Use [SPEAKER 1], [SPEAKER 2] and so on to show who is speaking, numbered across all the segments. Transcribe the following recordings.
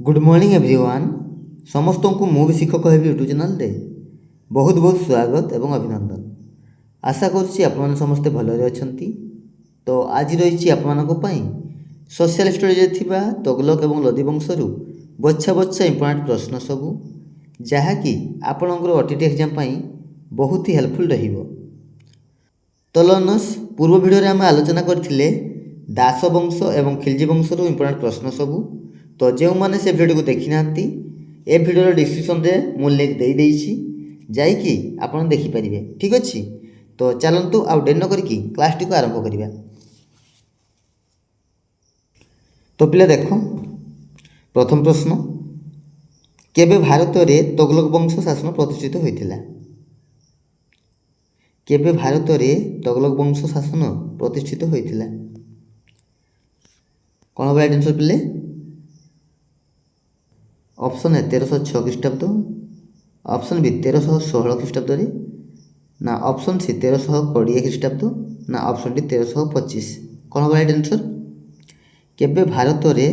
[SPEAKER 1] Good morning everyone. समस्त को मु भी शिक्षक हेबी यूट्यूब चैनल रे बहुत बहुत स्वागत एवं अभिनंदन। आशा करुच्ची आपण समस्ते भलरे अछंती। तो आज रही आपण सोशल स्टडीज थिबा तगलक एवं लदी वंशरू बच्छा बच्छा इंपोर्टेंट प्रश्न सबू जहाँकि आपणकर ओटीटी एग्जाम बहुत ही हेल्पफुल रहिबो। तो लर्नर्स पूर्व वीडियो रे आम आलोचना करथिले दास वंश एवं खिलजी वंशरू इंपोर्टेंट प्रश्न सबू। तो जो मैंने से वीडियो को देखी ना ए वीडियो डिस्क्रिप्शन में मु लिंक दे देइछि जाइकी आपन देखि परिबे। ठीक अछि, तो चलंतु आउ डेर न करिकी क्लास टी को आरंभ करिबा। तो पिला देखो प्रथम प्रश्न, केबे भारत रे तगलक वंश शासन प्रतिष्ठित होइतिला? केबे भारत रे तगलक वंश शासन प्रतिष्ठित होइतिला? कौन बा आंसर पिले? ऑप्शन है 1306 ख्रीष्टाब्द, ऑप्शन बी 1316 ख्रीष्टाब्द ना ऑप्शन सी 1320 ख्रीष्टाब्द ना ऑप्शन डी 1325। कौन हम राइट आंसर? केबे भारत रे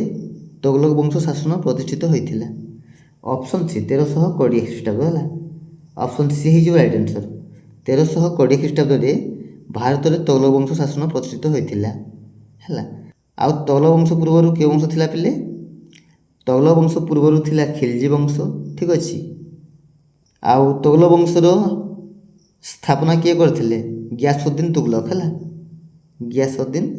[SPEAKER 1] तगलक वंश शासन प्रतिष्ठित होइतिला? ऑप्शन सी 1320 ख्रीष्टाब्द है। ऑप्शन सी हो राइट आंसर। 1320 ख्रीष्टाब्द रे भारत रे तगलक वंश शासन प्रतिष्ठित होइतिला है। आउ तगलक वंश पूर्व के वंश थिला पिले? तगलक वंश पूर्वर थिला खिलजी वंश। ठीक अच्छे। आउ तगलक वंशर स्थापना किए करथिले? गियासुद्दीन तुगलक है। गियासुद्दीन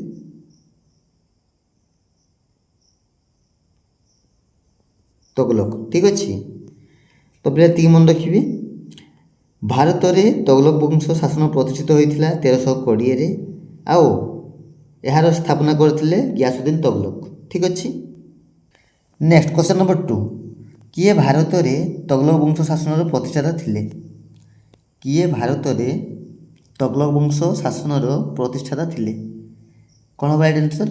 [SPEAKER 1] तुगलक। ठीक अच्छे। तो पिला ती मन रखिए, भारत में तगलक वंश शासन प्रतिष्ठित होता 1320 रे आउ यार स्थापना करथिले गियासुद्दीन तुगलक। ठीक अच्छे। नेक्स्ट क्वेश्चन नंबर 2, किए भारत में तगलक वंश शासन प्रतिष्ठाता थिले? किए भारत में तगलक वंश शासन प्रतिष्ठाता थिले? कौन हम राइट आंसर?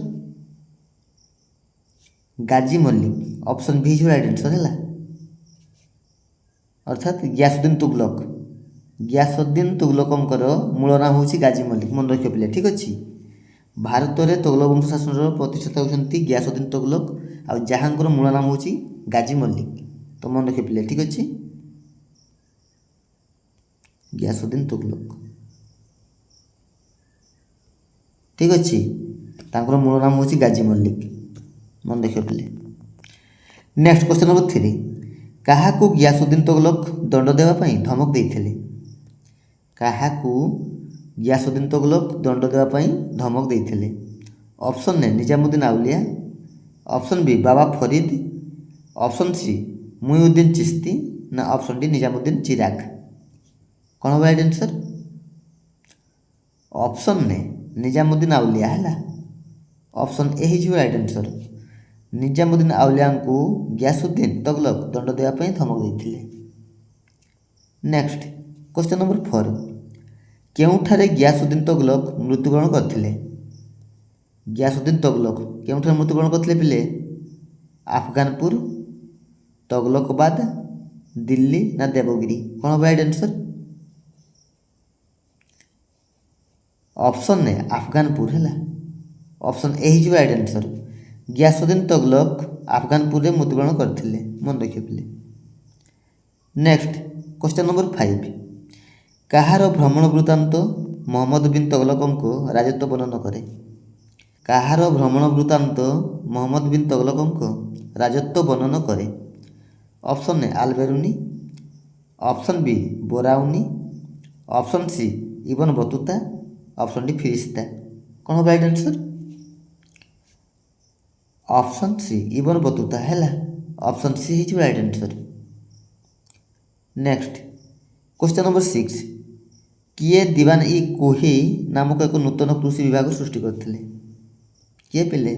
[SPEAKER 1] गाजी मल्लिक। ऑप्शन बी जो राइट आंसर है। अर्थात गियासुद्दीन तुगलक। गियासुद्दीन तुगलकंकर मूल नाम हूँ गाजी मल्लिक। मन रखियो पिले। ठीक अच्छे। भारत में तगलक वंश शासन प्रतिष्ठाता होती गियासुद्दीन तुगलक आ जहाँकर मूल नाम हूँ गाजी मल्लिक। तो मन रखिए पिले। ठीक अच्छे। गियासुद्दीन तुगलक। ठीक अच्छे। तांकर मूल नाम हूँ गाजी मल्लिक। मन रखिए पिले। नेक्स्ट क्वेश्चन नंबर 3, क्या गियासुद्दीन तुगलक दंड देवाई धमक देते? क्या गियासुद्दीन तुगलक दंड देवाई धमक देते? ऑप्शन ने निजामुद्दीन आउलिया, ऑप्शन बी बाबा फरीद, ऑप्शन सी मुईउद्दीन चिश्ती ना ऑप्शन डी निजामुद्दीन चिराग। कौन हम राइट आंसर? ऑप्शन ने निजामुद्दीन आउलिया है। ऑप्शन ए ही राइट आंसर। निजामुद्दीन आउलिया को गियासुद्दीन तुगलक दंड देवाई धमक देते। नेक्स्ट क्वेश्चन नंबर 4, केउठारे गियासुद्दीन तुगलक मृत्युवरण करथिले? गियासुद्दीन तुगलक केउठारे मृत्युवरण करथिले पिले? अफगानपुर, तुगलकाबाद, दिल्ली ना देवगिरी? कौन हम राइट आंसर? ऑप्शन ने अफगानपुर है। ऑप्शन ए ही राइट आंसर। गियासुद्दीन तुगलक अफगानपुर में मृत्युवरण करथिले। मन रखिए पिले। नेक्स्ट क्वेश्चन नंबर 5, कହାର भ्रमण वृत्तांत मोहम्मद बिन तुगलकंको राजत्व वर्णन करे? कହାର भ्रमण वृत्तांत मोहम्मद बिन तुगलकंको राजत्व वर्णन करे? ऑप्शन ने Alberuni, option B Barani, option C Ibn Battuta, option D Firishta. कौन हम right answer? Option C Ibn Battuta है। ऑप्शन सी ही right answer. Next question number 6, किए दीवान ई कोही नामक एक नूतन कृषि विभाग सृष्टि करथिले? किए पिले?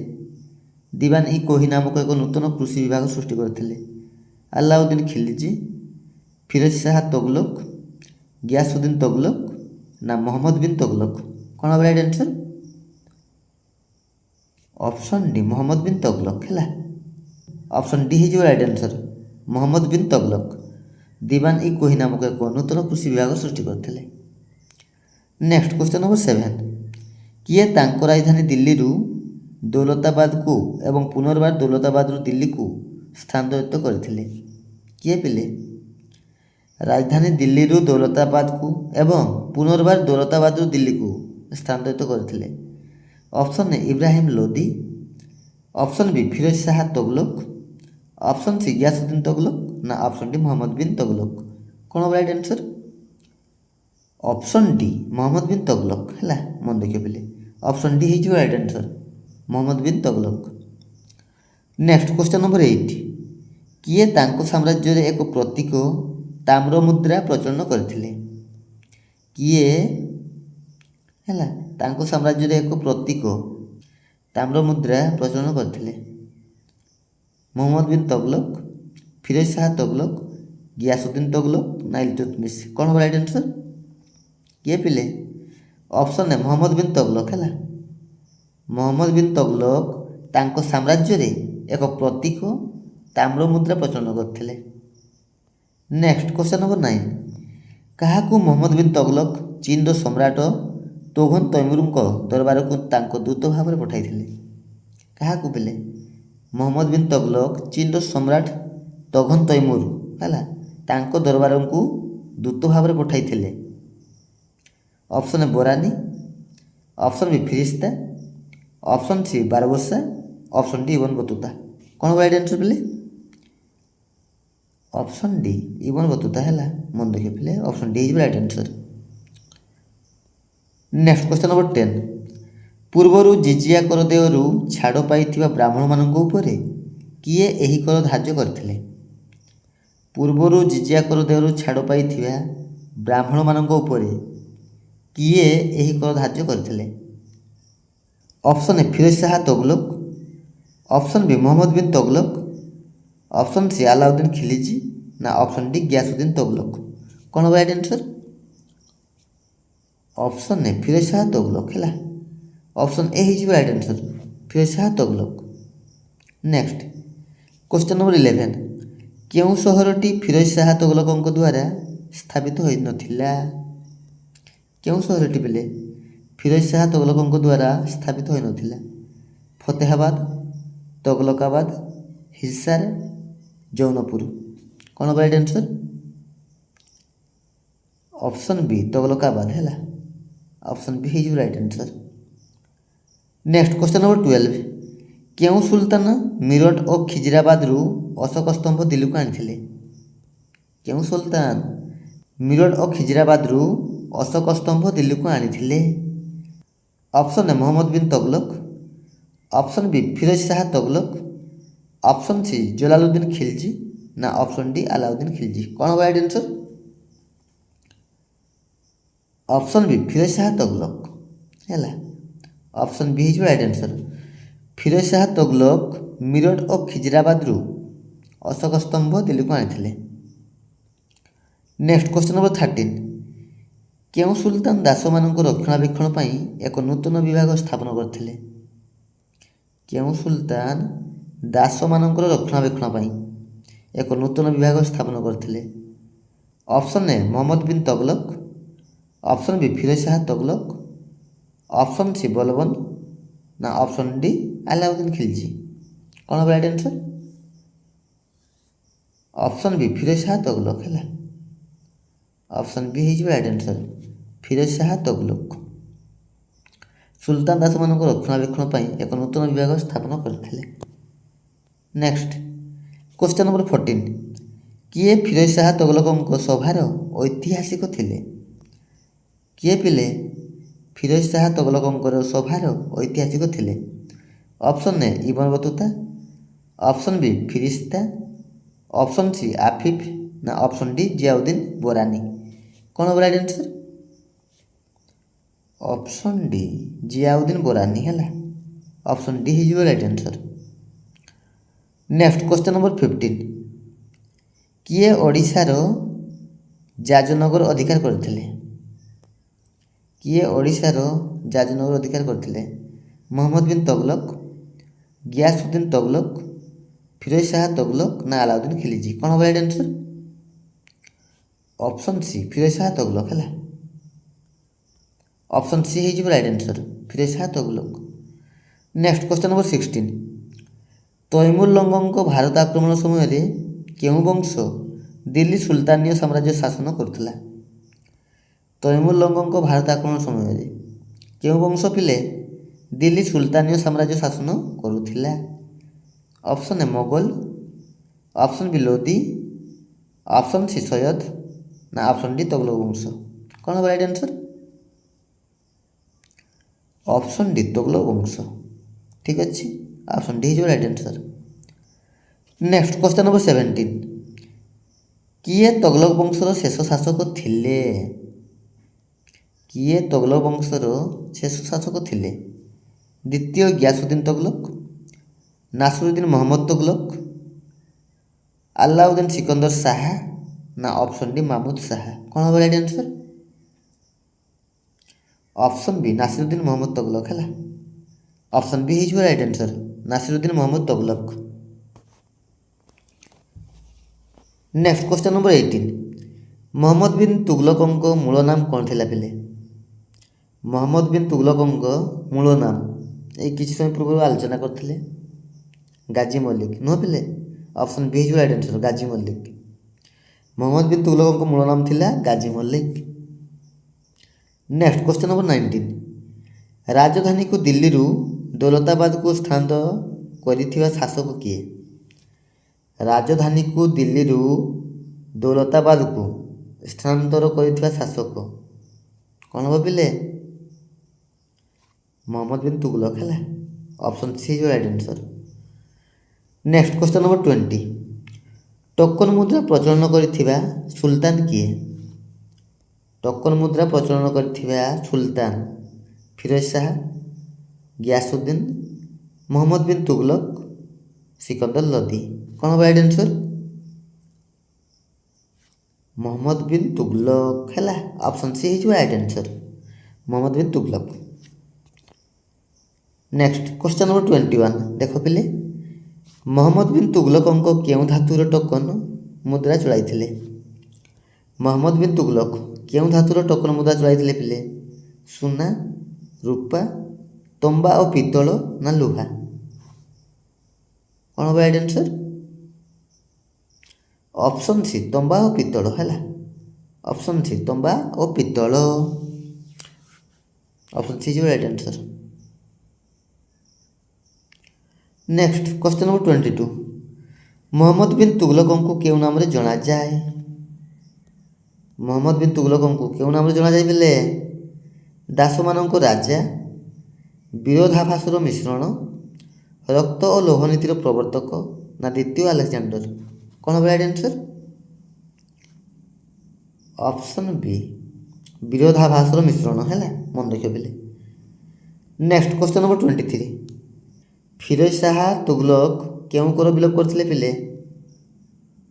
[SPEAKER 1] दीवान ई कोही नामक एक नूतन कृषि विभाग सृष्टि करथिले? अलाउद्दीन खिलजी, फिरोज शाह तुगलक, गियासुद्दीन तुगलक ना मोहम्मद बिन तुगलक? कौन हम right answer? Option D Muhammad bin Tughlaq है। ऑप्शन डी ही जो राइट आंसर। मोहम्मद बिन तुगलक दीवान ई कोही नामक एक नूतन कृषि विभाग सृष्टि करथिले। नेक्स्ट क्वेश्चन नंबर 7, किए तांको राजधानी दिल्ली रु दौलताबाद को एवं पुनर्बार दौलताबाद रु दिल्ली को ସ୍ଥାନାନ୍ତରିତ କରିଥିଲେ? କିଏ ପିଲେ? ରାଜଧାନୀ ଦିଲ୍ଲୀରୁ ଦୌଲତାବାଦକୁ ଏବଂ ପୁନର୍ବାର ଦୌଲତାବାଦରୁ ଦିଲ୍ଲୀକୁ ସ୍ଥାନାନ୍ତରିତ କରିଥିଲେ? Option A Ibrahim Lodi, option B Firoz Shah Tughlaq, option C Ghiyasuddin Tughlaq ନା ଅପସନ୍ ଡି ମହମ୍ମଦ ବିନ୍ ତଗଲକ? କ'ଣ ହେବ right answer? Option D Muhammad bin Tughlaq ହେଲା, ମନେ ରଖିବେ ପିଲେ। ଅପସନ୍ ଡି ହେଇଯିବ right answer, Muhammad bin Tughlaq. Next question number 8, କିଏ ତାଙ୍କ ସାମ୍ରାଜ୍ୟରେ ଏକ ପ୍ରତୀକ ତାମ୍ର ମୁଦ୍ରା ପ୍ରଚଳନ କରିଥିଲେ? କିଏ ହେଲା ତାଙ୍କ ସାମ୍ରାଜ୍ୟରେ ଏକ ପ୍ରତୀକ ତାମ୍ର ମୁଦ୍ରା ପ୍ରଚଳନ କରିଥିଲେ? ମହମ୍ମଦ ବିନ୍ ତଗଲକ, ଫିରୋଜ ଶାହ ତଗଲକ, ଗିୟାସୁଦ୍ଦିନ ତଗଲକ ନା ଇଲତୁତମିଶ? କ'ଣ ହେବ ରାଇଟ୍ ଆନ୍ସର୍? କିଏ ପିଲେ? ଅପସନ୍ ଏ ମହମ୍ମଦ ବିନ୍ ତଗଲକ ହେଲା। ମହମ୍ମଦ ବିନ୍ ତଗଲକ ତାଙ୍କ ସାମ୍ରାଜ୍ୟରେ ଏକ ପ୍ରତୀକ ତାମ୍ର ମୁଦ୍ରା ପ୍ରଚଳନ କରିଥିଲେ। ନେକ୍ସଟ କ୍ୱେଶ୍ଚନ୍ ନମ୍ବର 9, କାହାକୁ ମହମ୍ମଦ ବିନ୍ ତଗଲକ ଚୀନର ସମ୍ରାଟ ତୋଘନ ତୈମୁରଙ୍କ ଦରବାରକୁ ତାଙ୍କ ଦୂତ ଭାବରେ ପଠାଇଥିଲେ? କାହାକୁ ପିଲେ? ମହମ୍ମଦ ବିନ୍ ତଗଲକ ଚୀନର ସମ୍ରାଟ ତୋଘନ ତୈମୁର ହେଲା ତାଙ୍କ ଦରବାରକୁ ଦୂତ ଭାବରେ ପଠାଇଥିଲେ? Option A Barani, option B Firishta, option C Barbosa, option D Ibn Battuta? କ'ଣ ହେବ ରାଇଟ୍ ଆନ୍ସର୍ ପିଲେ? ଅପସନ୍ ଡି ଇବନ ବତୁତା ହେଲା, ମନେ ରଖିବେ ପିଲେ। ଅପସନ୍ ଡି ହେଇଯିବ right answer. Next question number 10, ପୂର୍ବରୁ ଜିଜିଆ କର ଦେୟରୁ ଛାଡ଼ ପାଇଥିବା ବ୍ରାହ୍ମଣମାନଙ୍କ ଉପରେ କିଏ ଏହି କର ଧାର୍ଯ୍ୟ କରିଥିଲେ? ପୂର୍ବରୁ ଜିଜିଆ କର ଦେୟରୁ ଛାଡ଼ ପାଇଥିବା ବ୍ରାହ୍ମଣମାନଙ୍କ ଉପରେ କିଏ ଏହି କର ଧାର୍ଯ୍ୟ କରିଥିଲେ? Option A Firoz Shah Tughlaq, option B Muhammad bin Tughlaq, option C Alauddin Khilji ନା ଅପସନ୍ ଡି ଗିୟାସୁଦ୍ଦିନ ତଗଲକ? କ'ଣ ହେବ right answer? Option A Firoz Shah Tughlaq ହେଲା। ଅପସନ୍ ଏ ହେଇଯିବ right answer, Firoz Shah Tughlaq. Next question number 11, କେଉଁ ସହରଟି ଫିରୋଜ ଶାହ ତଗଲକଙ୍କ ଦ୍ୱାରା ସ୍ଥାପିତ ହୋଇନଥିଲା? କେଉଁ ସହରଟି ପିଲେ ଫିରୋଜ ଶାହ ତଗଲକଙ୍କ ଦ୍ୱାରା ସ୍ଥାପିତ ହୋଇନଥିଲା? ଫତେହାବାଦ, ତଗଲକାବାଦ, ହିସାର, ଜୌନପୁର? କ'ଣ ହେବ ରାଇଟ୍ ଆନ୍ସର୍? ଅପସନ୍ ବି ତଗଲକାବାଦ ହେଲା। ଅପସନ୍ ବି ହେଇଯିବ right answer. Next question number 12, କେଉଁ ସୁଲତାନ ମିରଟ ଓ ଖିଜିରାବାଦରୁ ଅଶୋକ ସ୍ତମ୍ଭ ଦିଲ୍ଲୀକୁ ଆଣିଥିଲେ? କେଉଁ ସୁଲତାନ ମିରଟ ଓ ଖିଜିରାବାଦରୁ ଅଶୋକ ସ୍ତମ୍ଭ ଦିଲ୍ଲୀକୁ ଆଣିଥିଲେ? Option A Muhammad bin Tughlaq, option B Firoz Shah Tughlaq, option C Jalaluddin Khilji ନା ଅପସନ୍ ଡି ଆଲାଉଦ୍ଦିନ ଖିଲଜି? କ'ଣ ହେବ right answer? Option B Firoz Shah Tughlaq ହେଲା। ଅପସନ୍ ବି ହେଇଯିବ ରାଇଟ୍ ଆନ୍ସର୍। ଫିରୋଜ ଶାହ ତଗଲକ ମିରଟ ଓ ଖିଜିରାବାଦରୁ ଅଶୋକ ସ୍ତମ୍ଭ ଦିଲ୍ଲୀକୁ ଆଣିଥିଲେ। ନେକ୍ସଟ କ୍ୱେଶ୍ଚନ୍ ନମ୍ବର 13, କେଉଁ ସୁଲତାନ ଦାସମାନଙ୍କ ରକ୍ଷଣାବେକ୍ଷଣ ପାଇଁ ଏକ ନୂତନ ବିଭାଗ ସ୍ଥାପନ କରିଥିଲେ? କେଉଁ ସୁଲତାନ ଦାସମାନଙ୍କର ରକ୍ଷଣାବେକ୍ଷଣ ପାଇଁ ଏକ ନୂତନ ବିଭାଗ ସ୍ଥାପନ କରିଥିଲେ? Option A Muhammad bin Tughlaq, option B Firoz Shah Tughlaq, option C Balban ନା ଅପସନ୍ ଡି ଆଲାଉଦ୍ଦିନ ଖିଲଜି? କ'ଣ ହେବ right answer? Option B Firoz Shah Tughlaq ହେଲା। ଅପସନ୍ ବି ହେଇଯିବ ରାଇଟ୍ ଆନ୍ସର୍, ଫିରୋଜ ଶାହ ତଗଲକ ସୁଲତାନ ଦାସମାନଙ୍କ ରକ୍ଷଣାବେକ୍ଷଣ ପାଇଁ ଏକ ନୂତନ ବିଭାଗ ସ୍ଥାପନ କରିଥିଲେ। ନେକ୍ସଟ କ୍ୱେଶ୍ଚନ୍ ନମ୍ବର 14, କିଏ ଫିରୋଜ ଶାହ ତଗଲକଙ୍କ ସଭାର ଐତିହାସିକ ଥିଲେ? କିଏ ପିଲେ ଫିରୋଜ ଶାହ ତଗଲକଙ୍କର ସଭାର ଐତିହାସିକ ଥିଲେ? Option A Ibn Battuta, option B Firishta, option C Afif ନା ଅପସନ୍ ଡି ଜିଆଉଦ୍ଦିନ ବୋରାନି? କ'ଣ ହେବ right answer? Option D Ziauddin Barani ହେଲା। ଅପସନ୍ ଡି ହେଇଯିବ right answer. Next question number 15, କିଏ ଓଡ଼ିଶାର ଯାଜନଗର ଅଧିକାର କରିଥିଲେ? କିଏ ଓଡ଼ିଶାର ଯାଜନଗର ଅଧିକାର କରିଥିଲେ? ମହମ୍ମଦ ବିନ୍ ତଗଲକ, ଗିୟାସୁଦ୍ଦିନ ତଗଲକ, ଫିରୋଜ ଶାହ ତଗଲକ ନା ଆଲାଉଦ୍ଦିନ ଖିଲଜି? କ'ଣ ହେବ right answer? Option C Firoz Shah Tughlaq ହେଲା। ଅପସନ୍ ସି ହେଇଯିବ right answer, Firoz Shah Tughlaq. Next question number 16, ତୈମୁରଲଙ୍ଗଙ୍କ ଭାରତ ଆକ୍ରମଣ ସମୟରେ କେଉଁ ବଂଶ ଦିଲ୍ଲୀ ସୁଲତାନୀୟ ସାମ୍ରାଜ୍ୟ ଶାସନ କରୁଥିଲା? ତୈମୁରଲଙ୍ଗଙ୍କ ଭାରତ ଆକ୍ରମଣ ସମୟରେ କେଉଁ ବଂଶ ପିଲେ ଦିଲ୍ଲୀ ସୁଲତାନୀୟ ସାମ୍ରାଜ୍ୟ ଶାସନ କରୁଥିଲା? ଅପସନ୍ ଏ Mughal, option B Lodi, option C Syed, ନା ଅପସନ୍ ଡି ତଗଲକ ବଂଶ? କ'ଣ ହେବ ରାଇଟ୍ ଆନ୍ସର୍? ଅପସନ୍ ଡି ତଗଲକ ବଂଶ। ଠିକ୍ ଅଛି, ଅପସନ୍ ଡି ହେଇଯିବ right answer. Next question number 17। କିଏ ତଗଲକ ବଂଶର ଶେଷ ଶାସକ ଥିଲେ? କିଏ ତଗଲକ ବଂଶର ଶେଷ ଶାସକ ଥିଲେ? ଦ୍ୱିତୀୟ ଗିୟାସୁଦ୍ଦିନ ତଗଲକ, ନାସିରୁଦ୍ଦିନ ମହମ୍ମଦ ତଗଲକ, ଆଲାଉଦ୍ଦିନ ସିକନ୍ଦର ଶାହା, ନା ଅପସନ୍ ଡି ମାମୁଦ ଶାହା? କ'ଣ ହେବ right answer? Option B Nasiruddin Muhammad Tughlaq ହେଲା। ଅପସନ୍ ବି ହେଇଯିବ right answer, Nasiruddin Muhammad Tughlaq. Next question number 18। Muhammad bin ତୁଗଲକଙ୍କ ମୂଳ ନାମ କ'ଣ ଥିଲା ପିଲେ? ମହମ୍ମଦ ବିନ୍ ତୁଗଲକଙ୍କ ମୂଳ ନାମ ଏଇ କିଛି ସମୟ ପୂର୍ବରୁ ଆଲୋଚନା କରିଥିଲେ, ଗାଜୀ ମଲ୍ଲିକ ନୁହଁ ପିଲେ? ଅପସନ୍ ବି ହେଇଯିବ ରାଇଟ୍ ଆନ୍ସର୍, ଗାଜୀ ମଲ୍ଲିକ। ମହମ୍ମଦ ବିନ୍ ତୁଗଲକଙ୍କ ମୂଳ ନାମ ଥିଲା Ghazi Malik. Next question number 19। ରାଜଧାନୀକୁ ଦିଲ୍ଲୀରୁ ଦୌଲତାବାଦକୁ ସ୍ଥାନାନ୍ତର କରିଥିବା ଶାସକ କିଏ? ରାଜଧାନୀକୁ ଦିଲ୍ଲୀରୁ ଦୌଲତାବାଦକୁ ସ୍ଥାନାନ୍ତର କରିଥିବା ଶାସକ କ'ଣ ହେବ ପିଲେ? ମହମ୍ମଦ ବିନ୍ ତୁଗଲକ ହେଲା। ଅପସନ୍ ସି ହେଇଯିବ right answer. Next question number 20। Token ମୁଦ୍ରା ପ୍ରଚଳନ କରିଥିବା ସୁଲତାନ କିଏ? ଟୋକନ ମୁଦ୍ରା ପ୍ରଚଳନ କରିଥିବା ସୁଲତାନ ଫିରୋଜ ଶାହା, ଗିୟାସୁଦ୍ଦିନ, ମହମ୍ମଦ ବିନ୍ ତୁଗଲକ, ସିକନ୍ଦର ଲୋଦି? କ'ଣ ହେବ ରାଇଟ୍ ଆନ୍ସର୍? ମହମ୍ମଦ ବିନ୍ ତୁଗଲକ ହେଲା। ଅପସନ୍ ସି ହେଇଯିବ right answer, Muhammad bin Tughlaq. Next question number 21। ଦେଖ ପିଲେ, ମହମ୍ମଦ ବିନ୍ ତୁଗଲକଙ୍କ କେଉଁ ଧାତୁର ଟୋକନ ମୁଦ୍ରା ଚଳାଇଥିଲେ? ମହମ୍ମଦ ବିନ୍ ତୁଗଲକ କେଉଁ ଧାତୁର ଟୋକନ ମୁଦ୍ରା ଚଳାଇଥିଲେ ପିଲେ? ସୁନା, ରୂପା, ତମ୍ବା ଓ ପିତ୍ତଳ, ନା ଲୁହା? କ'ଣ ହେବ ରାଇଟ୍ ଆନ୍ସର୍? ଅପସନ୍ ସି ତମ୍ବା ଓ ପିତ୍ତଳ ହେଲା। ଅପସନ୍ ସି ତମ୍ବା ଓ ପିତ୍ତଳ। ଅପସନ୍ ସି ହେଇଯିବ right answer. Next question number 22। Muhammad bin ତୁଗଲକଙ୍କୁ କେଉଁ ନାମରେ ଜଣାଯାଏ? ମହମ୍ମଦ ବିନ୍ ତୁଗଲକଙ୍କୁ କେଉଁ ନାମରେ ଜଣାଯାଏ ପିଲେ? ଦାସମାନଙ୍କ ରାଜା, ବିରୋଧାଭାସର ମିଶ୍ରଣ, ରକ୍ତ ଓ ଲୌହ ନୀତିର ପ୍ରବର୍ତ୍ତକ, ନା ଦ୍ୱିତୀୟ ଆଲେକ୍ଜାଣ୍ଡର? କ'ଣ ହେବ ରାଇଟ୍ ଆନ୍ସର୍? ଅପସନ୍ ବି ବିରୋଧାଭାସର ମିଶ୍ରଣ ହେଲା। ମନେ ରଖିବ ପିଲେ। Next question number 23। Firoz Shah Tughlaq କେଉଁ କର ବିଲୋପ କରିଥିଲେ ପିଲେ?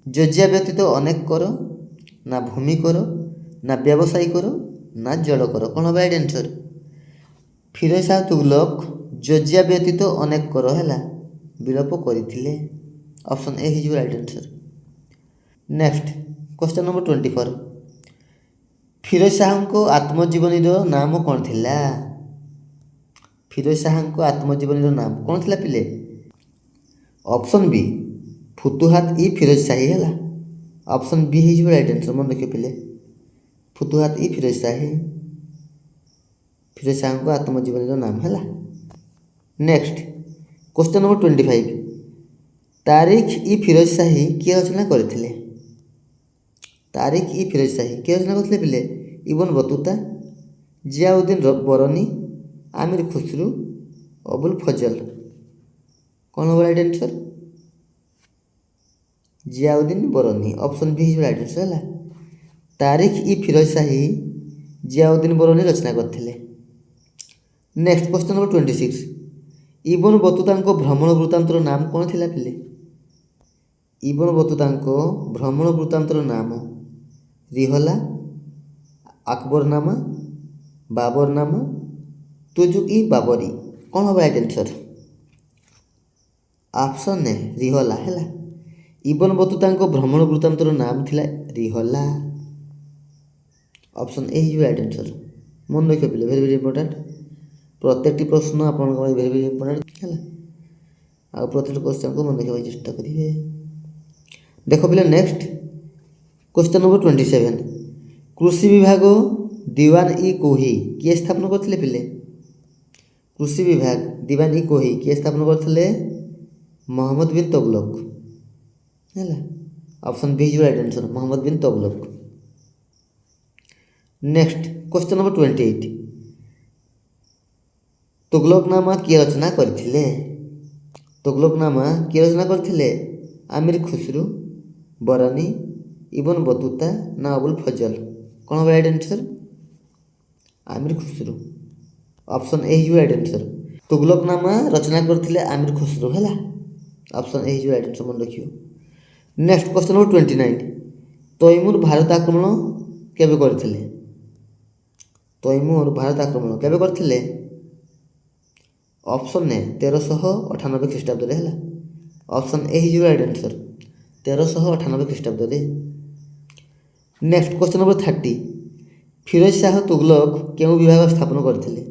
[SPEAKER 1] ଜଜିଆ ବ୍ୟତୀତ ଅନେକ କର, ନା ଭୂମି କର, ନା ବ୍ୟବସାୟୀ କର, ନା ଜଳ କର? କ'ଣ ହେବ ରାଇଟ୍ ଆନ୍ସର୍? ଫିରୋଜ ଶାହା ତୁଗଲକ ଜଜିଆ ବ୍ୟତୀତ ଅନେକ କର ହେଲା ବିଲୋପ କରିଥିଲେ। ଅପସନ୍ ଏ ହେଇଯିବ right answer. Next question number 24। Firoz ଶାହାଙ୍କ ଆତ୍ମଜୀବନୀର ନାମ କ'ଣ ଥିଲା? ଫିରୋଜ ଶାହାଙ୍କ ଆତ୍ମଜୀବନୀର ନାମ କ'ଣ ଥିଲା ପିଲେ? ଅପସନ୍ ବି ଫୁତୁହାତ ଇ ଫିରୋଜ ଶାହୀ ହେଲା। ଅପସନ୍ ବି ହେଇଯିବ ରାଇଟ୍ ଆନ୍ସର୍। ମନେ ରଖିବ ପିଲେ, ଫୁତୁହାତ ଇ ଫିରୋଜ ଶାହୀ ଫିରୋଜ ଶାହାଙ୍କ ଆତ୍ମଜୀବନୀର ନାମ ହେଲା। Next question number 25। ତାରିଖ ଇ ଫିରୋଜ ଶାହୀ କିଏ ରଚନା କରିଥିଲେ? ତାରିଖ ଇ ଫିରୋଜ ଶାହୀ କିଏ ରଚନା କରିଥିଲେ ପିଲେ? ଇବନ ବତୁତା, ଜିଆଉଦ୍ଦିନ ବରନି, ଆମିର ଖୁସରୁ, ଅବୁଲ ଫଜଲ? କ'ଣ ହେବ right answer? Ziauddin Barani. Option B ହେଇଯିବ ରାଇଟ୍ ଆନ୍ସର୍ ହେଲା। ତାରିଖ ଇ ଫିରୋଜ ଶାହୀ ଜିଆଉଦ୍ଦିନ ବରନି ରଚନା କରିଥିଲେ। Next question number 26। ଇବନ ବତୁତାଙ୍କ ଭ୍ରମଣ ବୃତ୍ତାନ୍ତର ନାମ କ'ଣ ଥିଲା ପିଲେ? ଇବନ ବତୁତାଙ୍କ ଭ୍ରମଣ ବୃତ୍ତାନ୍ତର ନାମ ରିହଲା, ଆକବରନାମା, ବାବରନାମା, ତୁଜୁକ ଇ ବାବରୀ? କ'ଣ ହେବ ରାଇଟ୍ ଆନ୍ସର୍? ଅପସନ୍ ଏ ରିହଲା ହେଲା। ଇବନ ବତୁତାଙ୍କ ଭ୍ରମଣ ବୃତ୍ତାନ୍ତର ନାମ ଥିଲା ରିହଲା। ଅପସନ୍ ଏ ହେଇଯିବ ରାଇଟ୍ ଆନ୍ସର୍। ମନେ ରଖିବ ପିଲେ, ଭେରି ଭେରି ଇମ୍ପୋର୍ଟାଣ୍ଟ। ପ୍ରତ୍ୟେକଟି ପ୍ରଶ୍ନ ଆପଣଙ୍କ ପାଇଁ ଭେରି ଭେରି ଇମ୍ପୋର୍ଟାଣ୍ଟ ହେଲା। ଆଉ ପ୍ରତିଟି କ୍ୱେଶ୍ଚନକୁ ମନେ ରଖିବାକୁ ଚେଷ୍ଟା କରିବେ। ଦେଖ ପିଲା ନେକ୍ସଟ क्वेश्चन नंबर 27 कृषि विभाग दीवान इ कोही किए स्थापन करथिले पिले? कृषि विभाग दीवान इ कोही किए स्थापन करथिले? मोहम्मद बिन तुगलक हैला। Option B is right answer, Muhammad bin Tughlaq. Next question number 28 Tughlaqnama किए रचना करथिले? तुगलकनामा किए रचना करथिले? आमिर खुसरू, बरानी, इबन बतूता ना अबुल फजल? कौन होगा right answer? Amir Khusrau. Option A is right answer. Tughlaqnama रचना करथिले आमिर खुसरू हैला। Option A is right answer मन रखियो। Next question number 29 Timur Bharat आक्रमण केबे करथिले? तैमूर भारत आक्रमण केबे करथिले? ऑप्शन ए 1398 ख्रीष्टाब्द रे हैला। Option A is right answer 1398 ख्रीष्टाब्द रे। Next question number 30 Firoz Shah Tughlaq केउं विभाग स्थापन करथिले?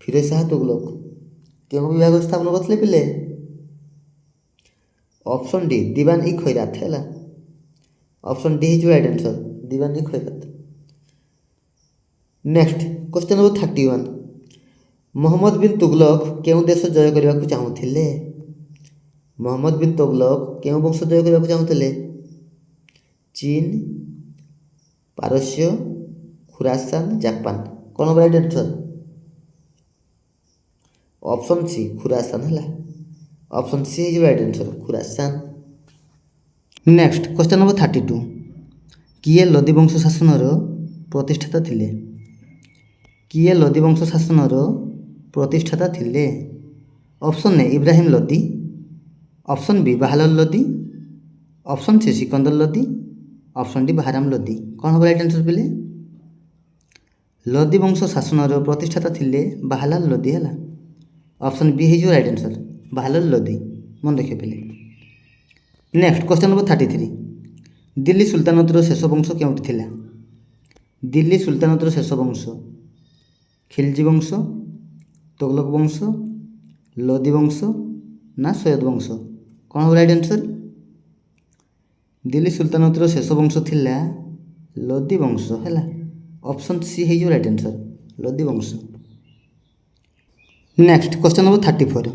[SPEAKER 1] फिरोज शाह तुगलक केउं विभाग स्थापन करथिले पिले? ऑप्शन डी दीवान इ खैरात हैला। Option D is right answer, Diwan i Khairat. Next question number 31 Mohammad bin Tughlaq केउं देश जय करबाकू चाहुथिले? मोहम्मद बिन तुगलक केउं वंश जय करबाकू चाहुथिले? चीन, पारस्य, खुरासान, जापान? कौन right answer? Option C Khurasan हैला। Option C is right answer, Khurasan. Next question number 32 किए लोदी वंश शासनर प्रतिष्ठाता थिले? किए लोदी वंश शासनर प्रतिष्ठाता थिले? Option A Ibrahim Lodi, option B Bahlol Lodi, option C Sikandar Lodi, option D Bahram Lodi? कौन होगा राइट आंसर पिले? लोदी वंश शासनर प्रतिष्ठाता थिले बाहलाल लोदी हैला। ऑप्शन बी है जो राइट आंसर, बाहलाल लोदी मन रखिए पिले। नेक्स्ट क्वेश्चन नंबर 33 दिल्ली सुल्तानतर शेष वंश केउंटी थिला? दिल्ली सुल्तानतर शेष वंश खिलजी वंश, तुगलक वंश, लोदी वंश ना सैयद वंश? कौन होगा राइट आंसर? दिल्ली सुल्तानतर शेष वंश थिला लोदी वंश हैला। ऑप्शन सी है जो राइट आंसर, लोदी वंश। नेक्स्ट क्वेश्चन नंबर 34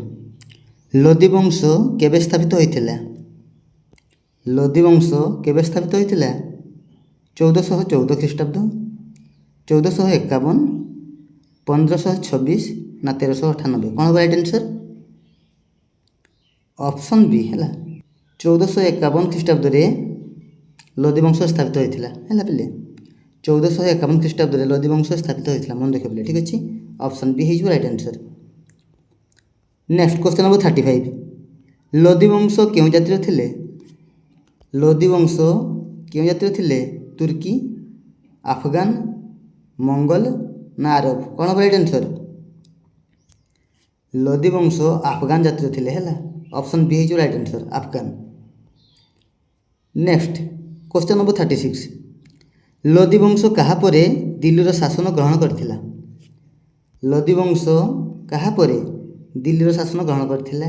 [SPEAKER 1] लोदी वंश केबे स्थापित होइथिला? लोदी वंश केबे स्थापित होइथिला? 1414 ख्रीष्टाब्द, 1451, 1526 ना 1398? कौन होगा राइट आंसर? ऑप्शन बी हैला 1451 ख्रीष्टाब्द रे लोदी वंश स्थापित होइथिला हैला पिले। 1451 ख्रीष्टाब्द रे लोदी वंश स्थापित होइथिला मन रखियो पिले, ठीक अछि। ऑप्शन बी है जो right answer. Next question number 35 Lodi वंश केउं जातिर थिले? लोदी वंश केउं जातिर थिले? तुर्की, अफगान, मंगोल ना अरब? कौन होगा राइट आंसर? लोदी वंश अफगान जातिर थिले हैला। ऑप्शन बी है जो right answer, Afghan. Next question number 36 Lodi वंश कहा परे दिल्लीर शासन ग्रहण करथिला? लोदी वंश कहा परे दिल्लीर शासन ग्रहण करथिला?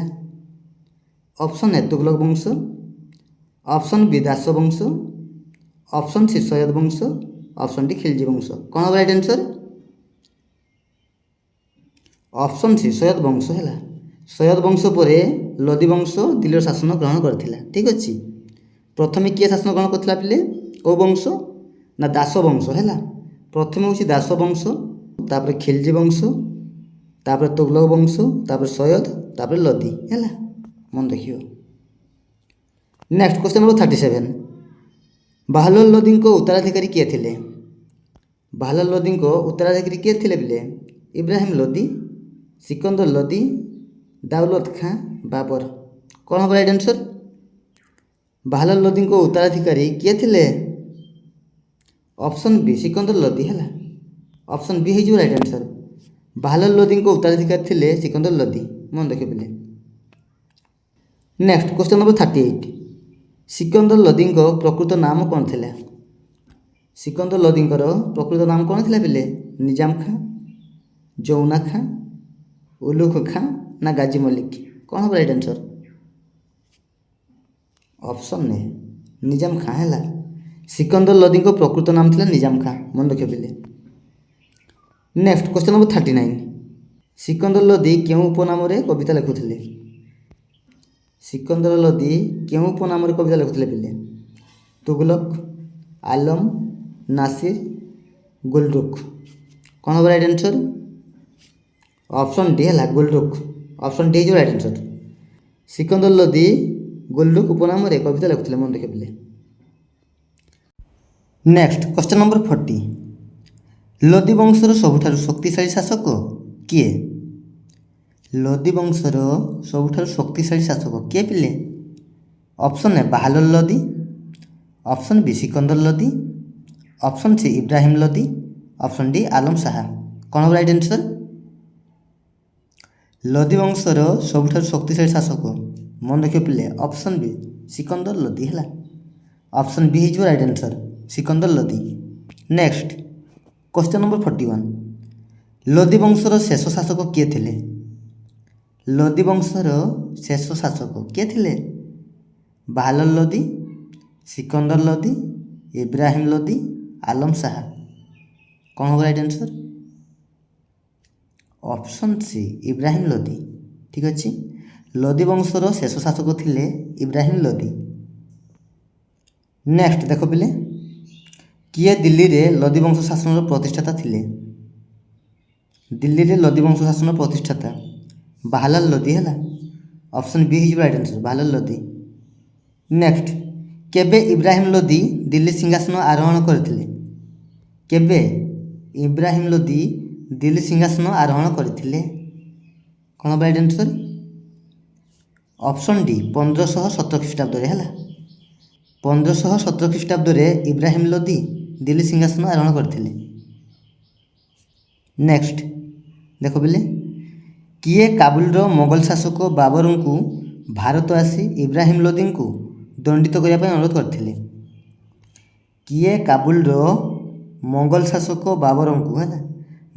[SPEAKER 1] ऑप्शन ए तुगलक वंश, ऑप्शन बी दास वंश, ऑप्शन सी सैयद वंश, ऑप्शन डी खिलजी वंश? कौन होगा right answer? Option C Sayyid वंश हैला। सैयद वंश परे लोदी वंश दिल्लीर शासन ग्रहण करथिला, ठीक अछि। प्रथमे किए शासन ग्रहण करथिला पिले? ओ वंश ना दास वंश हैला। प्रथमे होछि दास वंश, तापर खिलजी वंश, तापर तुगलक वंश, तापर सैयद, तापर लोदी हैला मन रखियो। नेक्स्ट क्वेश्चन नंबर 37 बाहलोल लोदी को उत्तराधिकारी किए थिले? बाहलोल लोदी को उत्तराधिकारी किए थिले पिले? इब्राहिम लोदी, सिकंदर लोदी, दाऊलत खां, बाबर? कौन होगा राइट आंसर? बाहलोल लोदी को उत्तराधिकारी किए थिले? ऑप्शन बी सिकंदर लोदी हैला। ऑप्शन बी है जो राइट आंसर, बाहलोल लोदी को उत्तराधिकारी थिले सिकंदर लोदी मन रखिए पिले। Next question number 38 Sikandar Lodi प्रकृत नाम कौन थिला? सिकंदर लोदी प्रकृत नाम कौन थिला पिले? निजाम खां, जौना खां, उलुख खां ना गाजी मलिक? କ'ଣ ହେବ right answer? Option A Nizam Khan ହେଲା। ସିକନ୍ଦର ଲୋଦୀଙ୍କ ପ୍ରକୃତ ନାମ ଥିଲା ନିଜାମ ଖାଁ, ମନେ ରଖିବ ପିଲେ। Next question number 39। Sikandar Lodhi କେଉଁ ଉପନାମରେ କବିତା ଲେଖୁଥିଲେ? ସିକନ୍ଦର ଲୋଦୀ କେଉଁ ଉପନାମରେ କବିତା ଲେଖୁଥିଲେ ପିଲେ? ତୁଗଲକ, ଆଲମ, ନାସିର, ଗୁଲରୁଖ। କ'ଣ ହେବ ରାଇଟ୍ ଆନ୍ସର୍? ଅପସନ୍ ଡି ହେଲା ଗୁଲରୁଖ। ଅପସନ୍ ଡି ହେଇଯିବ ରାଇଟ୍ ଆନ୍ସର୍। ସିକନ୍ଦର ଲୋଦୀ ଗୁଲରୁଖ ଉପନାମରେ କବିତା ଲେଖୁଥିଲେ, ମନେ ରଖିବ ପିଲେ। Next question number 40। ଲୋଦୀ ବଂଶର ସବୁଠାରୁ ଶକ୍ତିଶାଳୀ ଶାସକ କିଏ? ଲୋଦୀ ବଂଶର ସବୁଠାରୁ ଶକ୍ତିଶାଳୀ ଶାସକ କିଏ ପିଲେ? Option A Bahlul Lodi, option B Sikandar Lodi, option C Ibrahim Lodi, option D Alam Shah. କ'ଣ ହେବ ରାଇଟ୍ ଆନ୍ସର୍? ଲୋଦୀ ବଂଶର ସବୁଠାରୁ ଶକ୍ତିଶାଳୀ ଶାସକ ମନେ ରଖିବ ପିଲେ ଅପସନ୍ ବି ସିକନ୍ଦର ଲୋଦୀ ହେଲା। ଅପସନ୍ ବି ହେଇଯିବ right answer Sikandar Lodhi. Next question number 41। Lodhi ବଂଶର ଶେଷ ଶାସକ କିଏ ଥିଲେ? ଲୋଦୀ ବଂଶର ଶେଷ ଶାସକ କିଏ ଥିଲେ? ବାହାଲୁଲ ଲୋଦୀ, ସିକନ୍ଦର ଲୋଦୀ, ଇବ୍ରାହିମ ଲୋଦୀ, ଆଲମ ଶାହା। କ'ଣ ହେବ right answer? Option C Ibrahim Lodhi. ଠିକ୍ ଅଛି, ଲୋଦୀ ବଂଶର ଶେଷ ଶାସକ ଥିଲେ ଇବ୍ରାହିମ ଲୋଦୀ। ନେକ୍ସଟ ଦେଖ ପିଲେ, କିଏ ଦିଲ୍ଲୀରେ ଲୋଦୀ ବଂଶ ଶାସନର ପ୍ରତିଷ୍ଠାତା ଥିଲେ? ଦିଲ୍ଲୀରେ ଲୋଦୀ ବଂଶ ଶାସନର ପ୍ରତିଷ୍ଠାତା ବାହାଲୁଲ ଲୋଦୀ ହେଲା। ଅପସନ୍ ବି ହେଇଯିବ ରାଇଟ୍ ଆନ୍ସର୍ ବାହାଲୁଲ ଲୋଦୀ। ନେକ୍ସଟ କେବେ ଇବ୍ରାହିମ ଲୋଦୀ ଦିଲ୍ଲୀ ସିଂହାସନ ଆରୋହଣ କରିଥିଲେ? କେବେ ଇବ୍ରାହିମ ଲୋଦୀ ଦିଲ୍ଲୀ ସିଂହାସନ ଆରୋହଣ କରିଥିଲେ? କ'ଣ ହେବ ରାଇଟ୍ ଆନ୍ସର୍? ଅପସନ୍ ଡି 1517 ଖ୍ରୀଷ୍ଟାବ୍ଦରେ ହେଲା। 1517 ଖ୍ରୀଷ୍ଟାବ୍ଦରେ ଇବ୍ରାହିମ ଲୋଦୀ ଦିଲ୍ଲୀ ସିଂହାସନ ଆରୋହଣ କରିଥିଲେ। ନେକ୍ସଟ ଦେଖ ପିଲେ, କିଏ କାବୁଲର ମୋଗଲ ଶାସକ ବାବରଙ୍କୁ ଭାରତ ଆସି ଇବ୍ରାହିମ ଲୋଦୀଙ୍କୁ ଦଣ୍ଡିତ କରିବା ପାଇଁ ଅନୁରୋଧ କରିଥିଲେ? କିଏ କାବୁଲର ମୋଗଲ ଶାସକ ବାବରଙ୍କୁ ହେଲା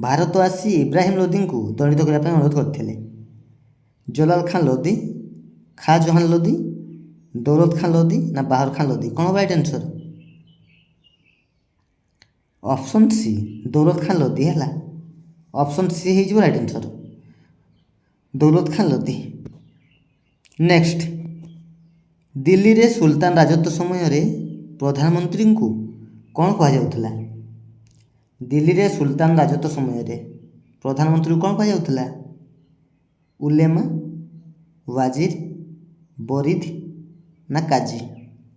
[SPEAKER 1] ଭାରତ ଆସି ଇବ୍ରାହିମ ଲୋଦୀଙ୍କୁ ଦଣ୍ଡିତ କରିବା ପାଇଁ ଅନୁରୋଧ କରିଥିଲେ? ଜଲାଲ ଖାଁ ଲୋଦୀ, ଖାଁ ଜହାନ ଲୋଦୀ, ଦୌଲତ ଖାଁ ଲୋଦୀ ନା ବାହାର ଖାଁ ଲୋଦୀ? କ'ଣ ହେବ ରାଇଟ୍ ଆନ୍ସର୍? ଅପସନ୍ ସି ଦୌଲତ ଖାଁ ଲୋଦୀ ହେଲା। ଅପସନ୍ ସି ହେଇଯିବ ରାଇଟ୍ ଆନ୍ସର୍ ଦୌଲତ ଖାଁ ଲୋଦୀ। ନେକ୍ସଟ ଦିଲ୍ଲୀରେ ସୁଲତାନ ରାଜତ୍ୱ ସମୟରେ ପ୍ରଧାନମନ୍ତ୍ରୀଙ୍କୁ କ'ଣ କୁହାଯାଉଥିଲା? ଦିଲ୍ଲୀରେ ସୁଲତାନ ରାଜତ୍ୱ ସମୟରେ ପ୍ରଧାନମନ୍ତ୍ରୀଙ୍କୁ କ'ଣ କୁହାଯାଉଥିଲା? ଉଲେମା, ୱାଜିର, ବରିଦ ନା କାଜୀ?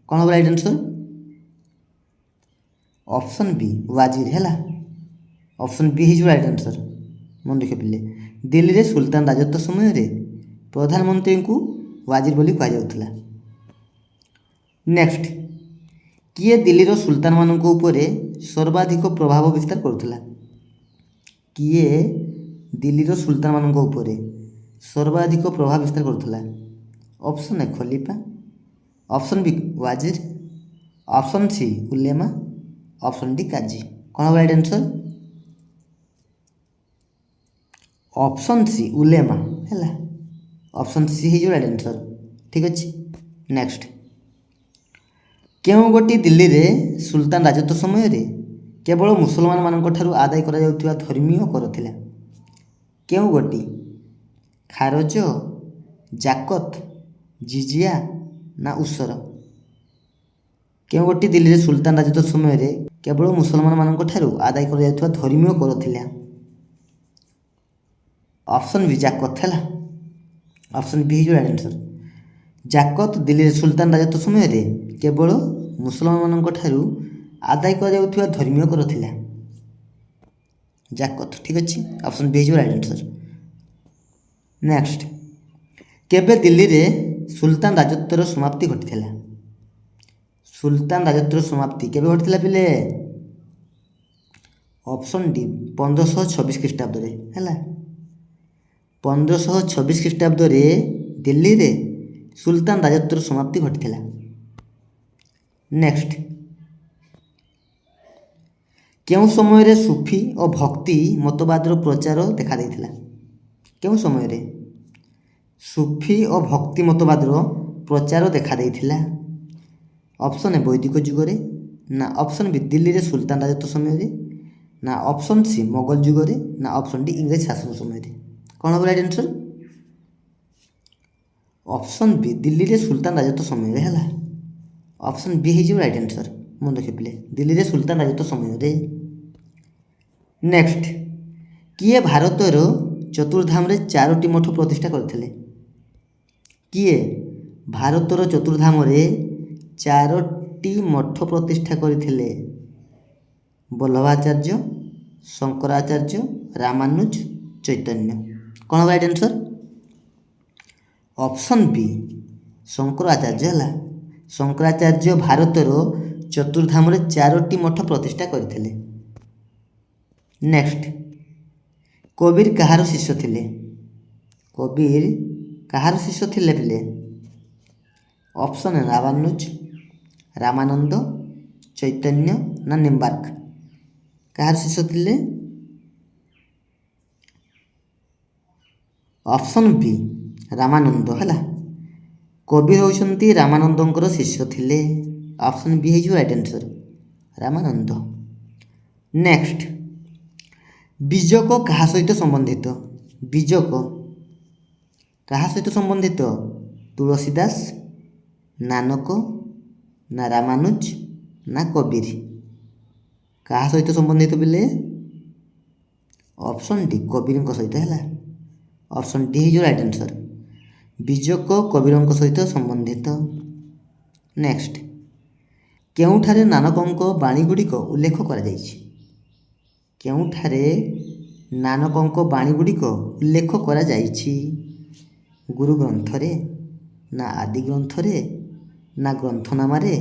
[SPEAKER 1] କ'ଣ ହେବ right answer? Option B Wazir ହେଲା। ଅପସନ୍ ବି ହେଇଯିବ ରାଇଟ୍ ଆନ୍ସର୍। ମନେ ରଖିବ ପିଲେ, ଦିଲ୍ଲୀରେ ସୁଲତାନ ରାଜତ୍ୱ ସମୟରେ ପ୍ରଧାନମନ୍ତ୍ରୀଙ୍କୁ ୱାଜିର ବୋଲି କୁହାଯାଉଥିଲା। ନେକ୍ସଟ କିଏ ଦିଲ୍ଲୀର ସୁଲତାନମାନଙ୍କ ଉପରେ ସର୍ବାଧିକ ପ୍ରଭାବ ବିସ୍ତାର କରୁଥିଲା? କିଏ ଦିଲ୍ଲୀର ସୁଲତାନମାନଙ୍କ ଉପରେ ସର୍ବାଧିକ ପ୍ରଭାବ ବିସ୍ତାର କରୁଥିଲା? ଅପସନ୍ ଏ ଖଲିଫା, ଅପସନ୍ ବି ୱାଜିର, ଅପସନ୍ ସି ଉଲେମା, ଅପସନ୍ ଡି କାଜୀ। କ'ଣ ହେବ ରାଇଟ୍ ଆନ୍ସର୍? ଅପସନ୍ ସି ଉଲେମା ହେଲା। ଅପସନ୍ ସି ହେଇଯିବ ରାଇଟ୍ ଆନ୍ସର୍। ଠିକ୍ ଅଛି। ନେକ୍ସଟ କେଉଁ ଗୋଟି ଦିଲ୍ଲୀରେ ସୁଲତାନ ରାଜତ୍ୱ ସମୟରେ କେବଳ ମୁସଲମାନମାନଙ୍କ ଠାରୁ ଆଦାୟ କରାଯାଉଥିବା ଧର୍ମୀୟ କର ଥିଲା? କେଉଁ ଗୋଟି? ଖାରଜ, ଜାକତ, ଜିଜିଆ ନା ଉସର? କେଉଁ ଗୋଟି ଦିଲ୍ଲୀରେ ସୁଲତାନ ରାଜତ୍ୱ ସମୟରେ କେବଳ ମୁସଲମାନମାନଙ୍କ ଠାରୁ ଆଦାୟ କରାଯାଉଥିବା ଧର୍ମୀୟ କର ଥିଲା? ଅପସନ୍ ବି ଜାକତ ହେଲା। ଅପସନ୍ ବି ହେଇଯିବ ରାଇଟ୍ ଆନ୍ସର୍। ଜାକତ ଦିଲ୍ଲୀରେ ସୁଲତାନ ରାଜତ୍ୱ ସମୟରେ କେବଳ ମୁସଲମାନମାନଙ୍କ ଠାରୁ ଆଦାୟ କରାଯାଉଥିବା ଧର୍ମୀୟ କର ଥିଲା। ଜାକତ। ଠିକ୍ ଅଛି, ଅପସନ୍ ବି ହେଇଯିବ ରାଇଟ୍ ଆନ୍ସର୍। ନେକ୍ସଟ କେବେ ଦିଲ୍ଲୀରେ ସୁଲତାନ ରାଜତ୍ୱର ସମାପ୍ତି ଘଟିଥିଲା? ସୁଲତାନ ରାଜତ୍ୱର ସମାପ୍ତି କେବେ ଘଟିଥିଲା ପିଲେ? ଅପସନ୍ ଡି 1526 ଖ୍ରୀଷ୍ଟାବ୍ଦରେ ହେଲା। 1526 ଖ୍ରୀଷ୍ଟାବ୍ଦରେ ଦିଲ୍ଲୀରେ ସୁଲତାନ ରାଜତ୍ୱର ସମାପ୍ତି ଘଟିଥିଲା। ନେକ୍ସଟ କେଉଁ ସମୟରେ ସୁଫି ଓ ଭକ୍ତି ମତବାଦର ପ୍ରଚାର ଦେଖାଦେଇଥିଲା? କେଉଁ ସମୟରେ ସୁଫି ଓ ଭକ୍ତି ମତବାଦର ପ୍ରଚାର ଦେଖାଦେଇଥିଲା? ଅପସନ୍ ଏ ବୈଦିକ ଯୁଗରେ, ନା ଅପସନ୍ ବି ଦିଲ୍ଲୀରେ ସୁଲତାନ ରାଜତ୍ୱ ସମୟରେ, ନା ଅପସନ୍ ସି ମୋଗଲ ଯୁଗରେ, ନା ଅପସନ୍ ଡି ଇଂରେଜ ଶାସନ ସମୟରେ। କ'ଣ ହେବ ରାଇଟ୍ ଆନ୍ସର୍? ଅପସନ୍ ବି ଦିଲ୍ଲୀରେ ସୁଲତାନ ରାଜତ୍ୱ ସମୟରେ ହେଲା। ଅପସନ୍ ବି ହେଇଯିବ ରାଇଟ୍ ଆନ୍ସର୍। ମନେ ରଖିଥିଲେ ଦିଲ୍ଲୀରେ ସୁଲତାନ ରାଜତ୍ୱ ସମୟରେ। ନେକ୍ସଟ, କିଏ ଭାରତର ଚତୁର୍ଧାମରେ 4ଟି ମଠ ପ୍ରତିଷ୍ଠା କରିଥିଲେ? କିଏ ଭାରତର ଚତୁର୍ଧାମରେ 4ଟି ମଠ ପ୍ରତିଷ୍ଠା କରିଥିଲେ? ବଲ୍ଲଭାଚାର୍ଯ୍ୟ, ଶଙ୍କରାଚାର୍ଯ୍ୟ, ରାମାନୁଜ, ଚୈତନ୍ୟ। କ'ଣ ହେବ ରାଇଟ୍ ଆନ୍ସର୍? ଅପସନ୍ ବି ଶଙ୍କରାଚାର୍ଯ୍ୟ ହେଲା। ଶଙ୍କରାଚାର୍ଯ୍ୟ ଭାରତର ଚତୁର୍ଧାମରେ 4ଟି ମଠ ପ୍ରତିଷ୍ଠା କରିଥିଲେ। ନେକ୍ସଟ, କବିର କାହାର ଶିଷ୍ୟ ଥିଲେ? କବିର କାହାର ଶିଷ୍ୟ ଥିଲେ ପିଲେ? ଅପସନ୍ ଏ ରାମାନୁଜ, ରାମାନନ୍ଦ, ଚୈତନ୍ୟ, ନା ନିମ୍ବାର୍କ। କାହାର ଶିଷ୍ୟ ଥିଲେ? ଅପସନ୍ ବି ରାମାନନ୍ଦ ହେଲା। କବିର ହେଉଛନ୍ତି ରାମାନନ୍ଦଙ୍କର ଶିଷ୍ୟ ଥିଲେ। ଅପସନ୍ ବି ହେଇଯିବ ରାଇଟ୍ ଆନ୍ସର୍, ରାମାନନ୍ଦ। ନେକ୍ସଟ, ବୀଜକ କାହା ସହିତ ସମ୍ବନ୍ଧିତ? ବୀଜକ କାହା ସହିତ ସମ୍ବନ୍ଧିତ? ତୁଳସୀ ଦାସ, ନାନକ, ନା ରାମାନୁଜ, ନା କବିର। କାହା ସହିତ ସମ୍ବନ୍ଧିତ ପିଲେ? ଅପସନ୍ ଡି କବିରଙ୍କ ସହିତ ହେଲା। ଅପସନ୍ ଡି ହେଇଯିବ ରାଇଟ୍ ଆନ୍ସର୍। ବୀଜକ କବିରଙ୍କ ସହିତ ସମ୍ବନ୍ଧିତ। ନେକ୍ସଟ, କେଉଁଠାରେ ନାନକଙ୍କ ବାଣୀଗୁଡ଼ିକ ଉଲ୍ଲେଖ କରାଯାଇଛି? କେଉଁଠାରେ ନାନକଙ୍କ ବାଣୀଗୁଡ଼ିକ ଉଲ୍ଲେଖ କରାଯାଇଛି? ଗୁରୁ ଗ୍ରନ୍ଥରେ, ନା ଆଦି ଗ୍ରନ୍ଥରେ, ନା ଗ୍ରନ୍ଥନାମାରେ,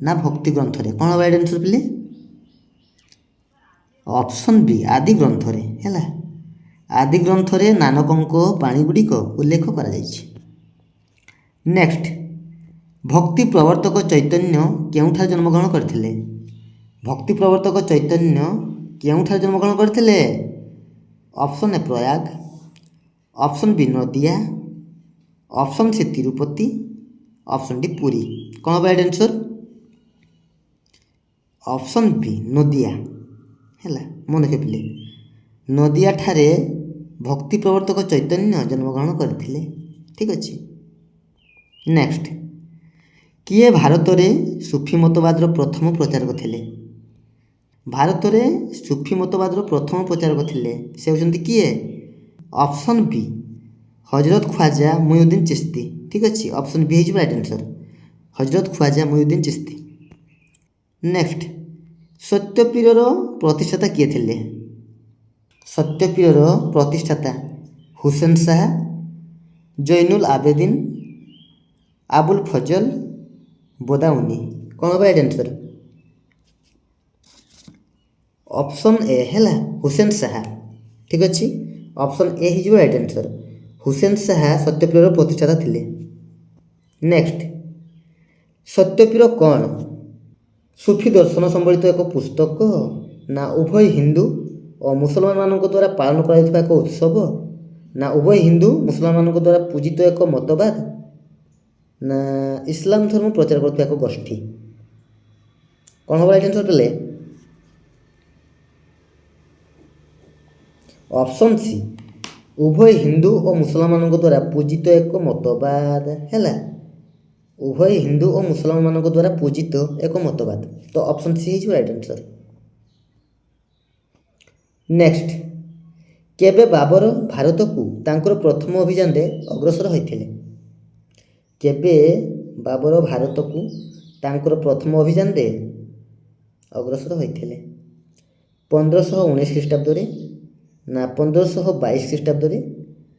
[SPEAKER 1] ନା ଭକ୍ତି ଗ୍ରନ୍ଥରେ। କ'ଣ ହେବ ରାଇଟ୍ ଆନ୍ସର୍ ପିଲେ? ଅପସନ୍ ବି ଆଦି ଗ୍ରନ୍ଥରେ ହେଲା। ଆଦି ଗ୍ରନ୍ଥରେ ନାନକଙ୍କ ବାଣୀଗୁଡ଼ିକ ଉଲ୍ଲେଖ କରାଯାଇଛି। ନେକ୍ସଟ, ଭକ୍ତି ପ୍ରବର୍ତ୍ତକ ଚୈତନ୍ୟ କେଉଁଠାରେ ଜନ୍ମଗ୍ରହଣ କରିଥିଲେ? ଭକ୍ତି ପ୍ରବର୍ତ୍ତକ ଚୈତନ୍ୟ କେଉଁଠାରେ ଜନ୍ମଗ୍ରହଣ କରିଥିଲେ? ଅପସନ୍ ଏ ପ୍ରୟାଗ, ଅପସନ୍ ବି ନଦିଆ, option C Tirupati, option D Puri. କ'ଣ ହେବ ରାଇଟ୍ ଆନ୍ସର୍? ଅପସନ୍ ବି ନଦିଆ ହେଲା। ମନେ ରଖିଥିଲେ ନଦିଆ ଠାରେ ଭକ୍ତି ପ୍ରବର୍ତ୍ତକ ଚୈତନ୍ୟ ଜନ୍ମଗ୍ରହଣ କରିଥିଲେ। ଠିକ୍ ଅଛି। ନେକ୍ସଟ, କିଏ ଭାରତରେ ସୁଫି ମତବାଦର ପ୍ରଥମ ପ୍ରଚାରକ ଥିଲେ? ଭାରତରେ ସୁଫି ମତବାଦର ପ୍ରଥମ ପ୍ରଚାରକ ଥିଲେ ସେ ହେଉଛନ୍ତି କିଏ? Option B Hazrat Khwaja Muinuddin Chishti. ଠିକ୍ ଅଛି, ଅପସନ୍ ବି ହେଇଯିବ right answer, Hazrat Khwaja Muinuddin Chishti. Next, ସତ୍ୟପୀରର ପ୍ରତିଷ୍ଠାତା କିଏ ଥିଲେ? ସତ୍ୟପୀରର ପ୍ରତିଷ୍ଠାତା ହୁସେନ ଶାହା, ଜୈନୁଲ ଆବେଦିନ, ଆବୁଲ ଫଜଲ, ବଦାଉନି। କ'ଣ ହେବ ରାଇଟ୍ ଆନ୍ସର୍? ଅପସନ୍ ଏ ହେଲା ହୁସେନ ଶାହା। ଠିକ୍ ଅଛି, ଅପସନ୍ ଏ ହେଇଯିବ ରାଇଟ୍ ଆନ୍ସର୍। ହୁସେନ ଶାହା ସତ୍ୟପୀରର ପ୍ରତିଷ୍ଠାତା ଥିଲେ। ନେକ୍ସଟ, ସତ୍ୟପୀର କ'ଣ ସୁଫି ଦର୍ଶନ ସମ୍ବଳିତ ଏକ ପୁସ୍ତକ, ନା ଉଭୟ ହିନ୍ଦୁ ଓ ମୁସଲମାନମାନଙ୍କ ଦ୍ୱାରା ପାଳନ କରାଯାଉଥିବା ଏକ ଉତ୍ସବ, ନା ଉଭୟ ହିନ୍ଦୁ ମୁସଲମାନମାନଙ୍କ ଦ୍ୱାରା ପୂଜିତ ଏକ ମତବାଦ, ନା ଇସଲାମ ଧର୍ମ ପ୍ରଚାର କରୁଥିବା ଏକ ଗୋଷ୍ଠୀ। କ'ଣ ହେବ ରାଇଟ୍ ଆନ୍ସର୍ ପିଲେ? ଅପସନ୍ ସି ଉଭୟ ହିନ୍ଦୁ ଓ ମୁସଲମାନମାନଙ୍କ ଦ୍ୱାରା ପୂଜିତ ଏକ ମତବାଦ ହେଲା। ଉଭୟ ହିନ୍ଦୁ ଓ ମୁସଲମାନମାନଙ୍କ ଦ୍ୱାରା ପୂଜିତ ଏକ ମତବାଦ। ତ ଅପସନ୍ ସି ହେଇଯିବ ରାଇଟ୍ ଆନ୍ସର୍। ନେକ୍ସଟ, କେବେ ବାବର ଭାରତକୁ ତାଙ୍କର ପ୍ରଥମ ଅଭିଯାନରେ ଅଗ୍ରସର ହୋଇଥିଲେ? କେବେ ବାବର ଭାରତକୁ ତାଙ୍କର ପ୍ରଥମ ଅଭିଯାନରେ ଅଗ୍ରସର ହୋଇଥିଲେ? 1519 ଖ୍ରୀଷ୍ଟାବ୍ଦରେ, ନା 1522 ଖ୍ରୀଷ୍ଟାବ୍ଦରେ,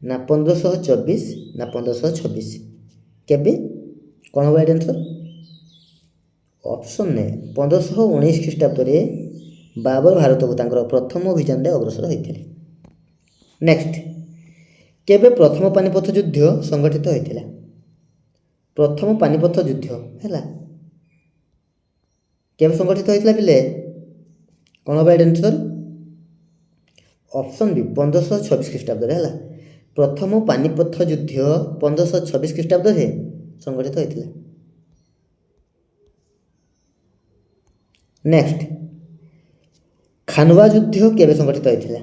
[SPEAKER 1] ନା 1524, ନା 1526। କେବେ? କ'ଣ ହେବ ରାଇଟ୍ ଆନ୍ସର୍? ଅପସନ୍ ଏ 1519 ଖ୍ରୀଷ୍ଟାବ୍ଦରେ ବାବର ଭାରତକୁ ତାଙ୍କର ପ୍ରଥମ ଅଭିଯାନରେ ଅଗ୍ରସର ହୋଇଥିଲେ। ନେକ୍ସଟ, କେବେ ପ୍ରଥମ ପାନିପଥ ଯୁଦ୍ଧ ସଂଗଠିତ ହୋଇଥିଲା? ପ୍ରଥମ ପାନିପଥ ଯୁଦ୍ଧ ହେଲା କେବେ ସଂଗଠିତ ହୋଇଥିଲା ପିଲେ? କ'ଣ ହେବ ରାଇଟ୍ ଆନ୍ସର୍? ଅପସନ୍ ବି 1526 ଖ୍ରୀଷ୍ଟାବ୍ଦରେ ହେଲା। ପ୍ରଥମ ପାନିପଥ ଯୁଦ୍ଧ 1526 ଖ୍ରୀଷ୍ଟାବ୍ଦରେ ସଂଗଠିତ ହୋଇଥିଲା। ନେକ୍ସଟ, ଖାନୱା ଯୁଦ୍ଧ କେବେ ସଂଗଠିତ ହୋଇଥିଲା?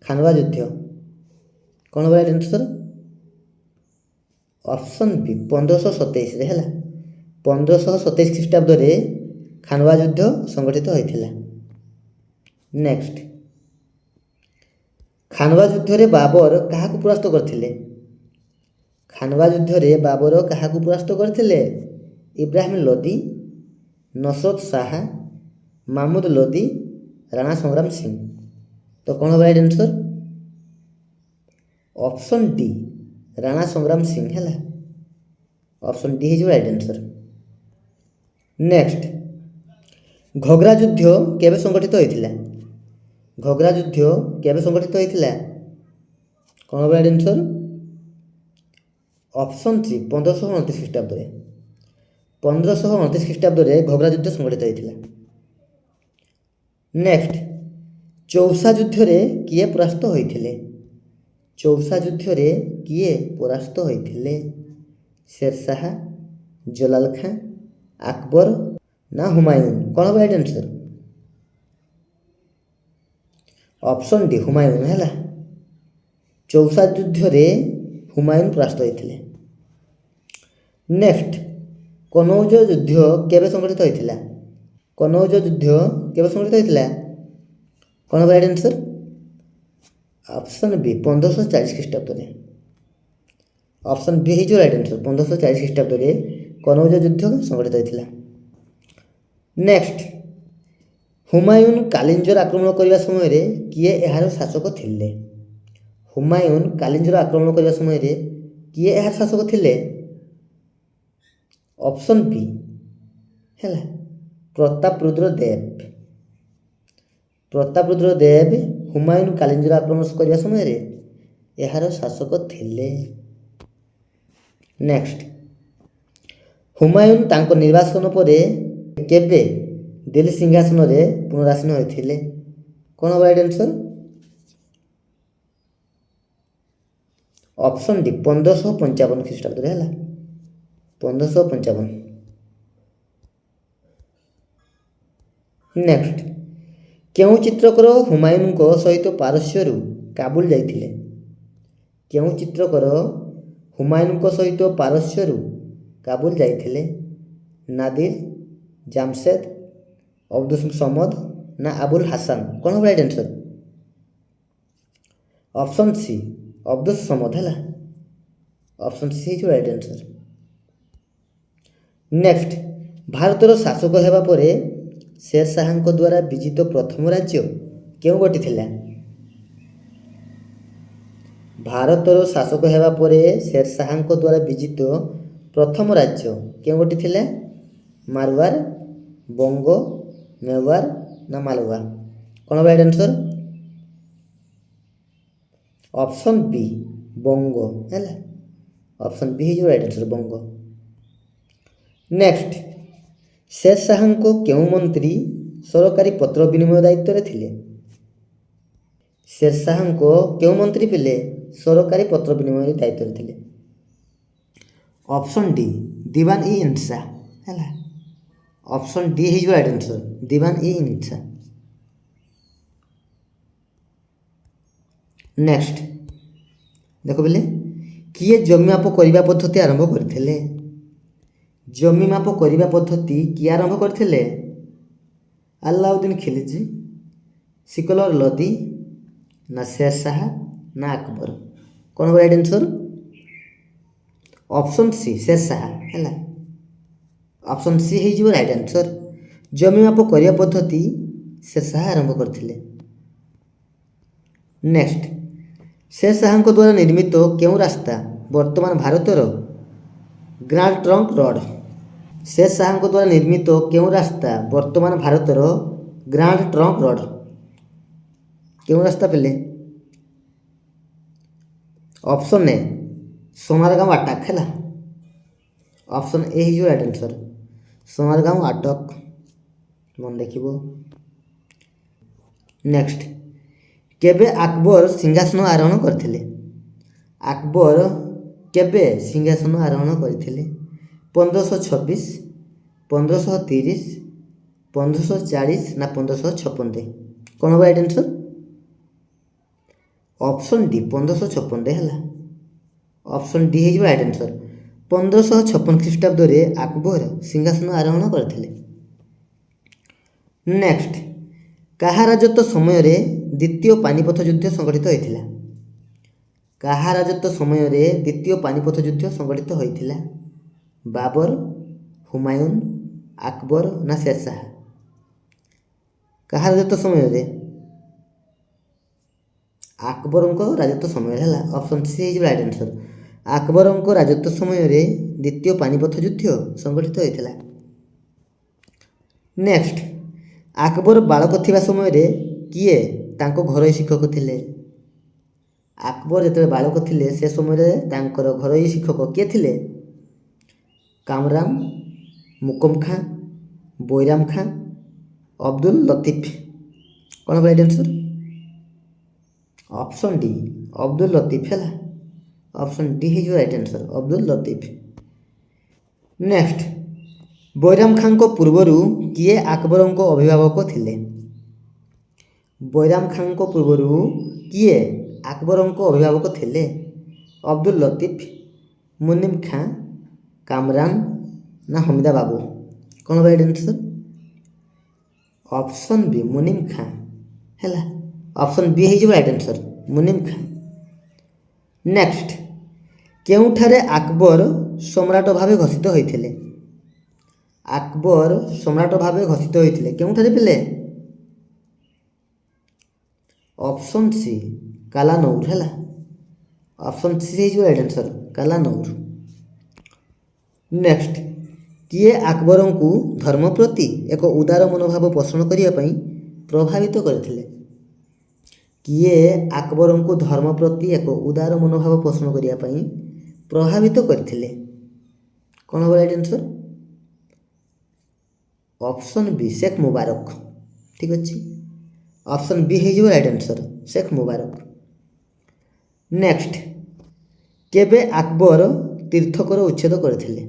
[SPEAKER 1] ଖାନୱା ଯୁଦ୍ଧ କ'ଣ ହେବ ରାଇଟ୍ ଆନ୍ସର? ଅପସନ୍ ବି 1527ରେ ହେଲା। 1527 ଖ୍ରୀଷ୍ଟାବ୍ଦରେ ଖାନୱା ଯୁଦ୍ଧ ସଂଗଠିତ ହୋଇଥିଲା। ନେକ୍ସଟ, ଖାନୱା ଯୁଦ୍ଧରେ ବାବର କାହାକୁ ପରାସ୍ତ କରିଥିଲେ? ଖାନୱା ଯୁଦ୍ଧରେ ବାବର କାହାକୁ ପରାସ୍ତ କରିଥିଲେ? ଇବ୍ରାହିମ ଲୋଦି, ନସରତ ଶାହା, ମାମୁଦ ଲୋଦି, ରାଣା ସଂଗ୍ରାମ ସିଂ। ତ କ'ଣ ହେବ right answer? Option D Rana Sangram Singh ହେଲା। ଅପସନ୍ ଡି ହେଇଯିବ ରାଇଟ୍ ଆନ୍ସର। ନେକ୍ସଟ, ଘଗ୍ରା ଯୁଦ୍ଧ କେବେ ସଂଗଠିତ ହୋଇଥିଲା? ଘଗ୍ରା ଯୁଦ୍ଧ କେବେ ସଂଗଠିତ ହୋଇଥିଲା? କ'ଣ ହେବ ରାଇଟ୍ ଆନ୍ସର? ଅପସନ୍ ସି 1529 ଖ୍ରୀଷ୍ଟାବ୍ଦରେ। 1529 ଖ୍ରୀଷ୍ଟାବ୍ଦରେ ଘଗ୍ରା ଯୁଦ୍ଧ ସଂଗଠିତ ହୋଇଥିଲା। ନେକ୍ସଟ, ଚୌସା ଯୁଦ୍ଧରେ କିଏ ପରାସ୍ତ ହୋଇଥିଲେ? ଚୌସା ଯୁଦ୍ଧରେ କିଏ ପରାସ୍ତ ହୋଇଥିଲେ? ଶେରଶାହ, ଜଲାଲ ଖାଁ, ଆକବର ନା ହୁମାୟୁନ? କ'ଣ ହେବ right answer? Option D Humayun ହେଲା। ଚୌସା ଯୁଦ୍ଧରେ ହୁମାୟୁନ ପରାସ୍ତ ହୋଇଥିଲେ। ନେକ୍ସଟ, କନୌଜ ଯୁଦ୍ଧ କେବେ ସଂଗଠିତ ହୋଇଥିଲା? କନୌଜ ଯୁଦ୍ଧ କେବେ ସଂଗଠିତ ହୋଇଥିଲା? କ'ଣ ହେବ ରାଇଟ୍ ଆନ୍ସର? ଅପସନ୍ ବି 1540 ଖ୍ରୀଷ୍ଟାବ୍ଦରେ। ଅପସନ୍ ବି ହେଇଯିବ ରାଇଟ୍ ଆନ୍ସର। 1540 ଖ୍ରୀଷ୍ଟାବ୍ଦରେ କନୌଜ ଯୁଦ୍ଧ ସଂଗଠିତ ହୋଇଥିଲା। ନେକ୍ସଟ, ହୁମାୟୁନ କାଲିଞ୍ଜର ଆକ୍ରମଣ କରିବା ସମୟରେ କିଏ ଏହାର ଶାସକ ଥିଲେ? ହୁମାୟୁନ କାଲିଞ୍ଜର ଆକ୍ରମଣ କରିବା ସମୟରେ କିଏ ଏହାର ଶାସକ ଥିଲେ? ଅପସନ୍ ବି ହେଲା ପ୍ରତାପରୁଦ୍ର ଦେବ। ପ୍ରତାପରୁଦ୍ର ଦେବ ହୁମାୟୁନ କାଲିଞ୍ଜର ଆକ୍ରମଣ କରିବା ସମୟରେ ଏହାର ଶାସକ ଥିଲେ। ନେକ୍ସଟ, ହୁମାୟୁନ ତାଙ୍କ ନିର୍ବାସନ ପରେ କେବେ ଦିଲ୍ଲୀ ସିଂହାସନରେ ପୁନରାସୀନ ହୋଇଥିଲେ? କ'ଣ ହେବ ରାଇଟ୍ ଆନ୍ସର? ଅପସନ୍ ଡି 1555 ଖ୍ରୀଷ୍ଟାବ୍ଦରେ ହେଲା। 1555। ନେକ୍ସଟ, କେଉଁ ଚିତ୍ରକର ହୁମାୟୁନଙ୍କ ସହିତ ପାରସ୍ୟରୁ କାବୁଲ ଯାଇଥିଲେ? କେଉଁ ଚିତ୍ରକର ହୁମାୟୁନଙ୍କ ସହିତ ପାରସ୍ୟରୁ କାବୁଲ ଯାଇଥିଲେ? ନାଦିର, ଜାମସେଦ, ଅବଦୁସ ସମଦ ନା ଆବୁଲ ହାସାନ? କ'ଣ ହେବ right answer? Option C Abdus Samad ହେଲା। ଅପସନ୍ ସି ହେଇଯିବ ରାଇଟ୍ ଆନ୍ସର। ନେକ୍ସଟ, ଭାରତର ଶାସକ ହେବା ପରେ ଶେରଶାହାଙ୍କ ଦ୍ୱାରା ବିଜିତ ପ୍ରଥମ ରାଜ୍ୟ କେଉଁଟି ଥିଲା? ଭାରତର ଶାସକ ହେବା ପରେ ଶେରଶାହାଙ୍କ ଦ୍ୱାରା ବିଜିତ ପ୍ରଥମ ରାଜ୍ୟ କେଉଁଟି ଥିଲା? ମାରୱାର, ବଙ୍ଗ, ମେୱାର ନା ମାଲୱା? କ'ଣ ହେବ ରାଇଟ୍ ଆନ୍ସର? ଅପସନ୍ ବି ବଙ୍ଗ ହେଲା। ଅପସନ୍ ବି ହେଇଯିବ ରାଇଟ୍ ଆନ୍ସର ବଙ୍ଗ। ନେକ୍ସଟ, ଶେରଶାହାଙ୍କ କେଉଁ ମନ୍ତ୍ରୀ ସରକାରୀ ପତ୍ର ବିନିମୟ ଦାୟିତ୍ୱରେ ଥିଲେ? ଶେରଶାହାଙ୍କ କେଉଁ ମନ୍ତ୍ରୀ ଥିଲେ ସରକାରୀ ପତ୍ର ବିନିମୟ ଦାୟିତ୍ୱରେ ଥିଲେ? ଅପସନ୍ ଡି ଦିୱାନ ଇ ଇନସା ହେଲା। ଅପସନ୍ ଡି ହେଇଯିବ ରାଇଟ୍ ଆନ୍ସର ଦିୱାନ ଇ ଇନସା। ନେକ୍ସଟ, ଦେଖ ବୋଲେ କିଏ ଜମି ମାପ କରିବା ପଦ୍ଧତି ଆରମ୍ଭ କରିଥିଲେ? ଜମି ମାପ କରିବା ପଦ୍ଧତି କିଏ ଆରମ୍ଭ କରିଥିଲେ? ଆଲ୍ଲାଉଦ୍ଦିନ ଖିଲଜି, ସିକଲର ଲୋଦି ନା ଶେରଶାହ ନା ଆକବର? କ'ଣ ହେବ right answer? Option C Shershaah ହେଲା। ଅପସନ୍ ସି ହେଇଯିବ ରାଇଟ୍ ଆନ୍ସର। ଜମି ମାପ କରିବା ପଦ୍ଧତି ଶେରଶାହ ଆରମ୍ଭ କରିଥିଲେ। ନେକ୍ସଟ, ଶେରଶାହାଙ୍କ ଦ୍ୱାରା ନିର୍ମିତ କେଉଁ ରାସ୍ତା ବର୍ତ୍ତମାନ ଭାରତର ଗ୍ରାଣ୍ଡ ଟ୍ରଙ୍କ ରୋଡ଼? ଶେରଶାହାଙ୍କ ଦ୍ୱାରା ନିର୍ମିତ କେଉଁ ରାସ୍ତା ବର୍ତ୍ତମାନ ଭାରତର ଗ୍ରାଣ୍ଡ ଟ୍ରଙ୍କ ରୋଡ଼? କେଉଁ ରାସ୍ତା ପିଲେ? ଅପସନ୍ ଏ সোনারগাঁও আটক ହେଲା। ଅପସନ୍ ଏ ହେଇଯିବ ରାଇଟ୍ ଆନ୍ସର সোনারগাঁও ଆଟକ ମନେ ଦେଖିବ। ନେକ୍ସଟ, କେବେ ଆକବର ସିଂହାସନ ଆରୋହଣ କରିଥିଲେ? আকবର କେବେ ସିଂହାସନ ଆରୋହଣ କରିଥିଲେ? 1526, 1530, 1540 ନା 1556ରେ? କ'ଣ ହେବ ରାଇଟ୍ ଆନ୍ସର୍? ଅପସନ୍ ଡି 1556ରେ ହେଲା। ଅପସନ୍ ଡି ହେଇଯିବ ରାଇଟ୍ ଆନ୍ସର୍। 1556 ଖ୍ରୀଷ୍ଟାବ୍ଦରେ ଆକବର ସିଂହାସନ ଆରୋହଣ କରିଥିଲେ। ନେକ୍ସଟ, କାହା ରାଜତ୍ୱ ସମୟରେ ଦ୍ୱିତୀୟ ପାନିପଥ ଯୁଦ୍ଧ ସଂଗଠିତ ହୋଇଥିଲା? କାହା ରାଜତ୍ୱ ସମୟରେ ଦ୍ୱିତୀୟ ପାନିପଥ ଯୁଦ୍ଧ ସଂଗଠିତ ହୋଇଥିଲା? ବାବର, ହୁମାୟୁନ, ଆକବର ନା ଶେରଶାହ? କାହା ରାଜତ୍ୱ ସମୟରେ? ଆକବରଙ୍କ ରାଜତ୍ୱ ସମୟରେ ହେଲା। ଅପସନ୍ ସି ହେଇଯିବ ରାଇଟ୍ ଆନ୍ସର୍। ଆକବରଙ୍କ ରାଜତ୍ୱ ସମୟରେ ଦ୍ୱିତୀୟ ପାନିପଥ ଯୁଦ୍ଧ ସଂଗଠିତ ହୋଇଥିଲା। ନେକ୍ସଟ, ଆକବର ବାଳକ ଥିବା ସମୟରେ କିଏ ତାଙ୍କ ଘରୋଇ ଶିକ୍ଷକ ଥିଲେ? ଆକବର ଯେତେବେଳେ ବାଳକ ଥିଲେ ସେ ସମୟରେ ତାଙ୍କର ଘରୋଇ ଶିକ୍ଷକ କିଏ ଥିଲେ? କାମରାନ, ମୁକମ ଖାଁ, ବୈରାମ ଖାଁ, ଅବଦୁଲ ଲତିଫ। କ'ଣ ହେବ right answer? Option D Abdul Latif ହେଲା। ଅପସନ୍ ଡି ହେଇଯିବ right answer, Abdul Latif. Next, Bairam ଖାଁଙ୍କ ପୂର୍ବରୁ କିଏ ଆକବରଙ୍କ ଅଭିଭାବକ ଥିଲେ? ବୈରାମ ଖାଁଙ୍କ ପୂର୍ବରୁ କିଏ ଆକବରଙ୍କ ଅଭିଭାବକ ଥିଲେ? ଅବଦୁଲ ଲତିଫ, ମୁନିମ ଖାଁ, କାମରାନ ନା ହମିଦା ବାବୁ? କ'ଣ ହେବ ରାଇଟ୍ ଆନ୍ସର୍? ଅପସନ୍ ବି ମୁନିମ ଖାଁ ହେଲା। ଅପସନ୍ ବି ହେଇଯିବ ରାଇଟ୍ ଆନ୍ସର୍, ମୁନିମ ଖାଁ। ନେକ୍ସଟ, କେଉଁଠାରେ ଆକବର ସମ୍ରାଟ ଭାବେ ଘୋଷିତ ହୋଇଥିଲେ? ଆକବର ସମ୍ରାଟ ଭାବେ ଘୋଷିତ ହୋଇଥିଲେ କେଉଁଠାରେ ପିଲେ? ଅପସନ୍ ସି କାଲାନୌର ହେଲା। ଅପସନ୍ ସି ହେଇଯିବ ରାଇଟ୍ ଆନ୍ସର୍, କାଲାନୌର। ନେକ୍ସଟ, କିଏ ଆକବରଙ୍କୁ ଧର୍ମ ପ୍ରତି ଏକ ଉଦାର ମନୋଭାବ ପୋଷଣ କରିବା ପାଇଁ ପ୍ରଭାବିତ କରିଥିଲେ? କିଏ ଆକବରଙ୍କୁ ଧର୍ମ ପ୍ରତି ଏକ ଉଦାର ମନୋଭାବ ପୋଷଣ କରିବା ପାଇଁ ପ୍ରଭାବିତ କରିଥିଲେ? କ'ଣ ହେବ ରାଇଟ୍ ଆନ୍ସର୍? ଅପସନ୍ ବି ଶେଖ୍ ମୁବାରକ। ଠିକ୍ ଅଛି, ଅପସନ୍ ବି ହେଇଯିବ right answer, Sheikh Mubarak. Next, କେବେ ଆକବର ତୀର୍ଥକର ଉଚ୍ଛେଦ କରିଥିଲେ?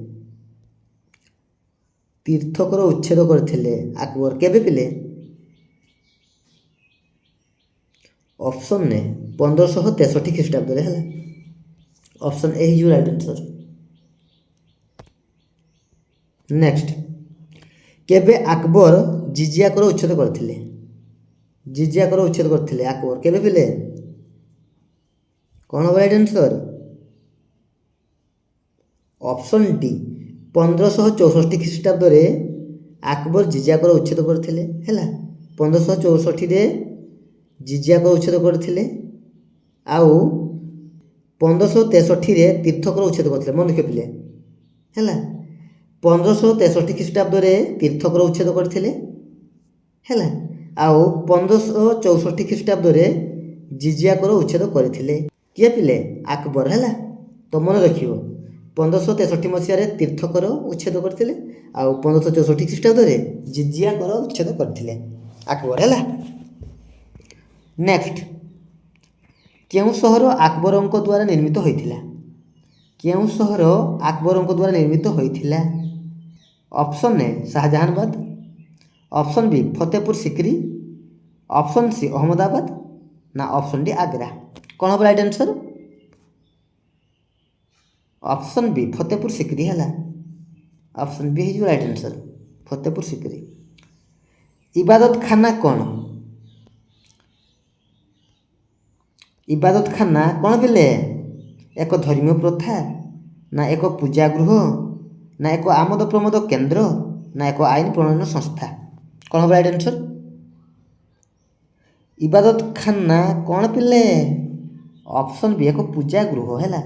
[SPEAKER 1] ତୀର୍ଥକର ଉଚ୍ଛେଦ କରିଥିଲେ ଆକବର କେବେ ପିଲେ? ଅପସନ୍ ଏ 1563 ଖ୍ରୀଷ୍ଟାବ୍ଦରେ ହେଲା। ଅପସନ୍ ଏ ହେଇଯିବ ରାଇଟ୍ ଆନ୍ସର୍। ନେକ୍ସଟ, କେବେ ଆକବର ଜିଜିଆ କର ଉଚ୍ଛେଦ କରିଥିଲେ? ଜିଜିଆ କର ଉଚ୍ଛେଦ କରିଥିଲେ ଆକବର କେବେ ପିଲେ? କ'ଣ ହେବ ରାଇଟ୍ ଆନ୍ସର୍? ଅପସନ୍ ଡି 1564 ଖ୍ରୀଷ୍ଟାବ୍ଦରେ ଆକବର ଜିଜିଆ କର ଉଚ୍ଛେଦ କରିଥିଲେ ହେଲା। 1564ରେ ଜିଜିଆ କର ଉଚ୍ଛେଦ କରିଥିଲେ ଆଉ 1563ରେ ତୀର୍ଥକର ଉଚ୍ଛେଦ କରିଥିଲେ, ମନେ ରଖିଥିଲେ ହେଲା। 1563 ଖ୍ରୀଷ୍ଟାବ୍ଦରେ ତୀର୍ଥକର ଉଚ୍ଛେଦ କରିଥିଲେ ହେଲା ଆଉ 1564 ଖ୍ରୀଷ୍ଟାବ୍ଦରେ ଜିଜିଆ କର ଉଚ୍ଛେଦ କରିଥିଲେ କିଏ ପିଲେ? ଆକବର ହେଲା। ତ ମନେ ରଖିବ 1563 ମସିହାରେ ତୀର୍ଥକର ଉଚ୍ଛେଦ କରିଥିଲେ ଆଉ 1564 ଖ୍ରୀଷ୍ଟାବ୍ଦରେ ଜିଜିଆ କର ଉଚ୍ଛେଦ କରିଥିଲେ ଆକବର ହେଲା। ନେକ୍ସଟ, କେଉଁ ସହର ଆକବରଙ୍କ ଦ୍ୱାରା ନିର୍ମିତ ହୋଇଥିଲା? କେଉଁ ସହର ଆକବରଙ୍କ ଦ୍ୱାରା ନିର୍ମିତ ହୋଇଥିଲା? Option A Shahjahanabad, option B Fatehpur Sikri, option C Ahmedabad ନା ଅପସନ୍ ଡି ଆଗ୍ରା? କ'ଣ ହେବ right answer? Option B Fatehpur Sikri ହେଲା। ଅପସନ୍ ବି ହେଇଯିବ ରାଇଟ୍ ଆନ୍ସର୍, ଫତେପୁର ସିକ୍ରି। ଇବାଦତଖାନା କ'ଣ? ଇବାଦତଖାନା କ'ଣ ପିଲେ? ଏକ ଧର୍ମୀୟ ପ୍ରଥା ନା ଏକ ପୂଜା ଗୃହ ନା ଏକ ଆମୋଦ ପ୍ରମୋଦ କେନ୍ଦ୍ର ନା ଏକ ଆଇନ ପ୍ରଣୟନ ସଂସ୍ଥା? କ'ଣ ହେବ ରାଇଟ୍ ଆନ୍ସର୍? ଇବାଦତଖାନା କ'ଣ ପିଲେ? ଅପସନ୍ ବି ଏକ ପୂଜା ଗୃହ ହେଲା।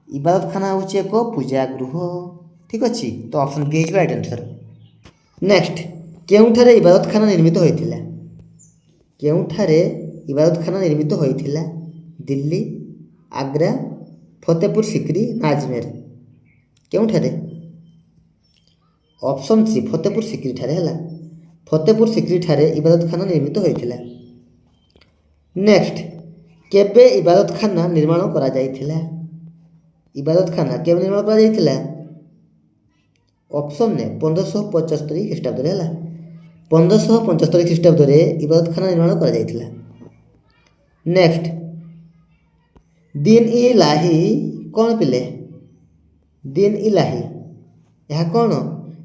[SPEAKER 1] ଇବାଦତଖାନା ହେଉଛି ଏକ ପୂଜା ଗୃହ। ଠିକ୍ ଅଛି, ତ ଅପସନ୍ ବି ହେଇଯିବ ରାଇଟ୍ ଆନ୍ସର୍। ନେକ୍ସଟ, କେଉଁଠାରେ ଇବାଦତଖାନା ନିର୍ମିତ ହୋଇଥିଲା? କେଉଁଠାରେ ଇବାଦତଖାନା ନିର୍ମିତ ହୋଇଥିଲା? ଦିଲ୍ଲୀ, ଆଗ୍ରା, ଫତେପୁର ସିକ୍ରି ନା ଆଜମେର? କେଉଁଠାରେ? ଅପସନ୍ ସି ଫତେପୁର ସିକ୍ରି ଠାରେ ହେଲା। ଫତେପୁର ସିକ୍ରି ଠାରେ ଇବାଦତଖାନା ନିର୍ମିତ ହୋଇଥିଲା। ନେକ୍ସଟ, କେବେ ଇବାଦତଖାନା ନିର୍ମାଣ କରାଯାଇଥିଲା? ଇବାଦତଖାନା କେବେ ନିର୍ମାଣ କରାଯାଇଥିଲା? ଅପସନ୍ରେ 1575 ଖ୍ରୀଷ୍ଟାବ୍ଦରେ ହେଲା। 1575 ଖ୍ରୀଷ୍ଟାବ୍ଦରେ ଇବାଦତଖାନା ନିର୍ମାଣ କରାଯାଇଥିଲା। ନେକ୍ସଟ, ଦିନ ଇ ଲାହି କ'ଣ ପିଲେ? ଦିନ ଇ ଲାହି ଏହା କ'ଣ?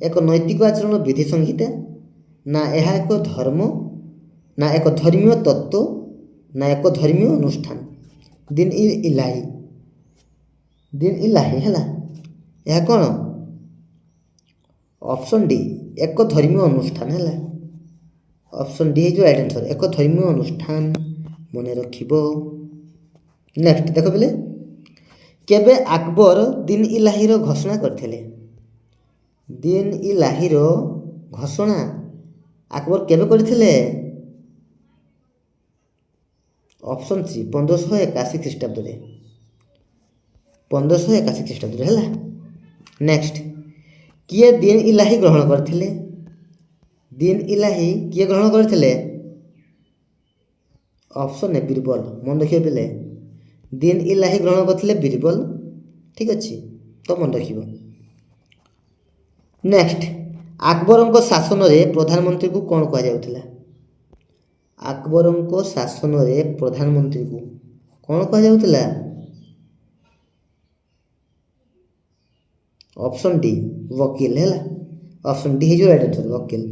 [SPEAKER 1] ଏକ ନୈତିକ ଆଚରଣ ବିଧି ସଂହିତା, ନା ଏହା ଏକ ଧର୍ମ, ନା ଏକ ଧର୍ମୀୟ ତତ୍ତ୍ୱ, ନା ଏକ ଧର୍ମୀୟ ଅନୁଷ୍ଠାନ? ଦିନ ଇ ଇଲାହି, ଦିନ ଇଲାହି ହେଲା, ଏହା କ'ଣ? ଅପସନ୍ ଡି ଏକ ଧର୍ମୀୟ ଅନୁଷ୍ଠାନ ହେଲା। ଅପସନ୍ ଡି ହେଇଯିବ ରାଇଟ୍ ଆନ୍ସର, ଏକ ଧର୍ମୀୟ ଅନୁଷ୍ଠାନ, ମନେ ରଖିବ। ନେକ୍ସଟ ଦେଖ ପିଲେ, କେବେ ଆକବର ଦିନ ଇଲାହିର ଘୋଷଣା କରିଥିଲେ? ଦିନ ଇଲାହିର ଘୋଷଣା ଆକବର କେବେ କରିଥିଲେ? ଅପସନ୍ ସି 1581 ଖ୍ରୀଷ୍ଟାବ୍ଦରେ, 1581 ଖ୍ରୀଷ୍ଟାବ୍ଦରେ ହେଲା। ନେକ୍ସଟ, କିଏ ଦିନ ଇଲାହି ଗ୍ରହଣ କରିଥିଲେ? ଦିନ ଇଲାହି କିଏ ଗ୍ରହଣ କରିଥିଲେ? ଅପସନ୍ ଏ ବୀରବଲ, ମନେ ରଖିବ ପିଲେ, ଦିନ ଇଲାହି ଗ୍ରହଣ କରିଥିଲେ ବୀରବଲ। ଠିକ୍ ଅଛି, ତ ମନେ ରଖିବ। ନେକ୍ସଟ, ଆକବରଙ୍କ ଶାସନରେ ପ୍ରଧାନମନ୍ତ୍ରୀକୁ କ'ଣ କୁହାଯାଉଥିଲା? ଆକବରଙ୍କ ଶାସନରେ ପ୍ରଧାନମନ୍ତ୍ରୀକୁ କ'ଣ କୁହାଯାଉଥିଲା? ଅପସନ୍ ଡି वकील ହେଲା। ଅପସନ୍ ଡି ହେଇଯିବ ରାଇଟ୍ ଆନ୍ସର, वकील।